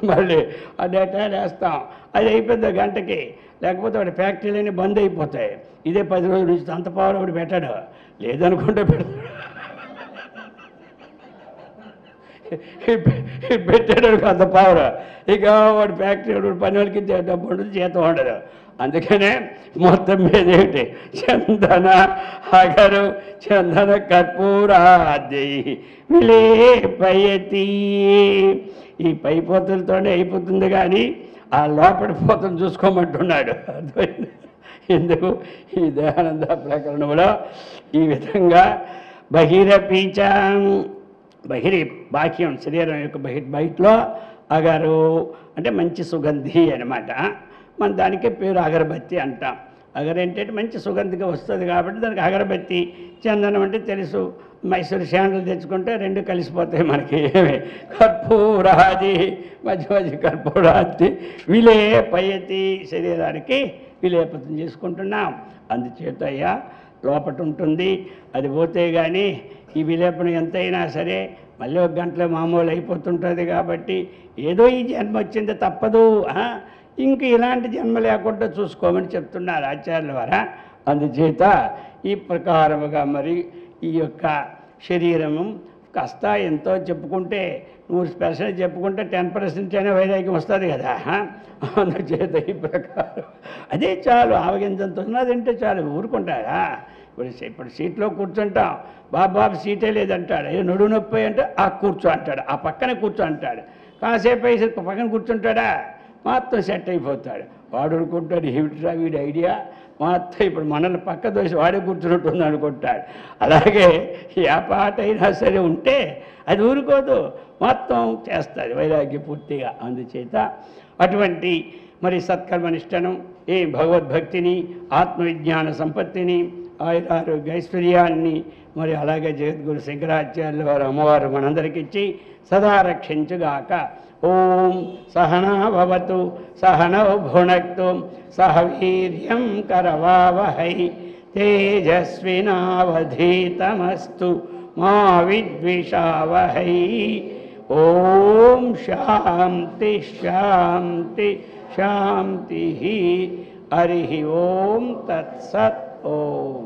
మళ్ళీ ఆ డేటా వేస్తాం, అది అయిపోద్ది గంటకి. లేకపోతే వాడి ఫ్యాక్టరీలన్నీ బంద్ అయిపోతాయి. ఇదే 10 రోజుల నుంచి అంత పవర్ ఒకటి పెట్టాడు, లేదనుకుంటే పెడతాడు. పెట్టాడు అంత పవర్. ఇక వాడు ఫ్యాక్టరీ పని వాళ్ళకి డబ్బు ఉండదు, జీతం ఉండదు. అందుకనే మొత్తం మీద ఏమిటి? చందన అగరు చందన కర్పూరాద్యై విలేపయతి. ఈ పై పోతలతోనే అయిపోతుంది, కానీ ఆ లోపలి పోతను చూసుకోమంటున్నాడు. అర్థమైంది? ఎందుకు? ఈ దయానంద ప్రకరణంలో ఈ విధంగా బహిరపీచ, బహిరి బాహ్యం శరీరం యొక్క బయటలో అగరు అంటే మంచి సుగంధి అనమాట. మన దానికే పేరు అగరబత్తి అంటాం. అగరు ఏంటంటే మంచి సుగంధిగా వస్తుంది కాబట్టి దానికి అగరబత్తి. చందనం అంటే తెలుసు, మైసూరు శాండలు తెచ్చుకుంటే 2 కలిసిపోతాయి మనకి. కర్పూరాది మధ్య మధ్య కర్పూరాది విలేపయతి, శరీరానికి విలేపతం చేసుకుంటున్నాం. అందుచేత అయ్యా లోపట ఉంటుంది, అది పోతే కానీ ఈ విలేపన ఎంతైనా సరే మళ్ళీ 1 గంటలో మామూలు అయిపోతుంటుంది. కాబట్టి ఏదో ఈ జన్మ వచ్చింది, తప్పదు, ఇంక ఇలాంటి జన్మ లేకుండా చూసుకోమని చెప్తున్నారు ఆచార్యుల వారా. అందుచేత ఈ ప్రకారముగా మరి ఈ యొక్క శరీరము కాస్త ఎంతో చెప్పుకుంటే 100% చెప్పుకుంటే 10% అయినా వైరాగ్యం వస్తుంది కదా. అందుచేత ఈ ప్రకారం అదే చాలు, ఆవగింజంత ఉన్నదంటే చాలు, ఊరుకుంటారా? ఇప్పుడు సీట్లో కూర్చుంటాం, బాబు సీటే లేదంటాడు, అయ్యో నడువు నొప్పి అంటే కూర్చో అంటాడు, ఆ పక్కనే కూర్చో అంటాడు. కాసేపు అయ్యేసరికి పక్కన కూర్చుంటాడా, మొత్తం సెట్ అయిపోతాడు. వాడు అనుకుంటాడు ఏమిట్రా వీడి ఐడియా, మొత్తం ఇప్పుడు మనల్ని పక్క దోసి వాడే కూర్చున్నట్టుంది అనుకుంటాడు. అలాగే ఏ పాట అయినా సరే ఉంటే అది ఊరుకోదు, మొత్తం చేస్తుంది వైరాగ్య పూర్తిగా. అందుచేత అటువంటి మరి సత్కర్మనిష్టను, ఈ భగవద్భక్తిని, ఆత్మవిజ్ఞాన సంపత్తిని, ఆయురారోగ్య ఐశ్వర్యాన్ని మరి అలాగే జగద్గురు శంకరాచార్యుల వారు అమ్మవారు మనందరికి ఇచ్చి సదా రక్షించుగాక. ఓం సహనా భవతు సహనౌ భునక్తు సహ వీర్యం కరవావహై తేజస్వినావధీతమస్తు మా విద్విషావహై. ఓం శాంతి శాంతి శాంతి. హరి ఓం తత్సత్. ఓం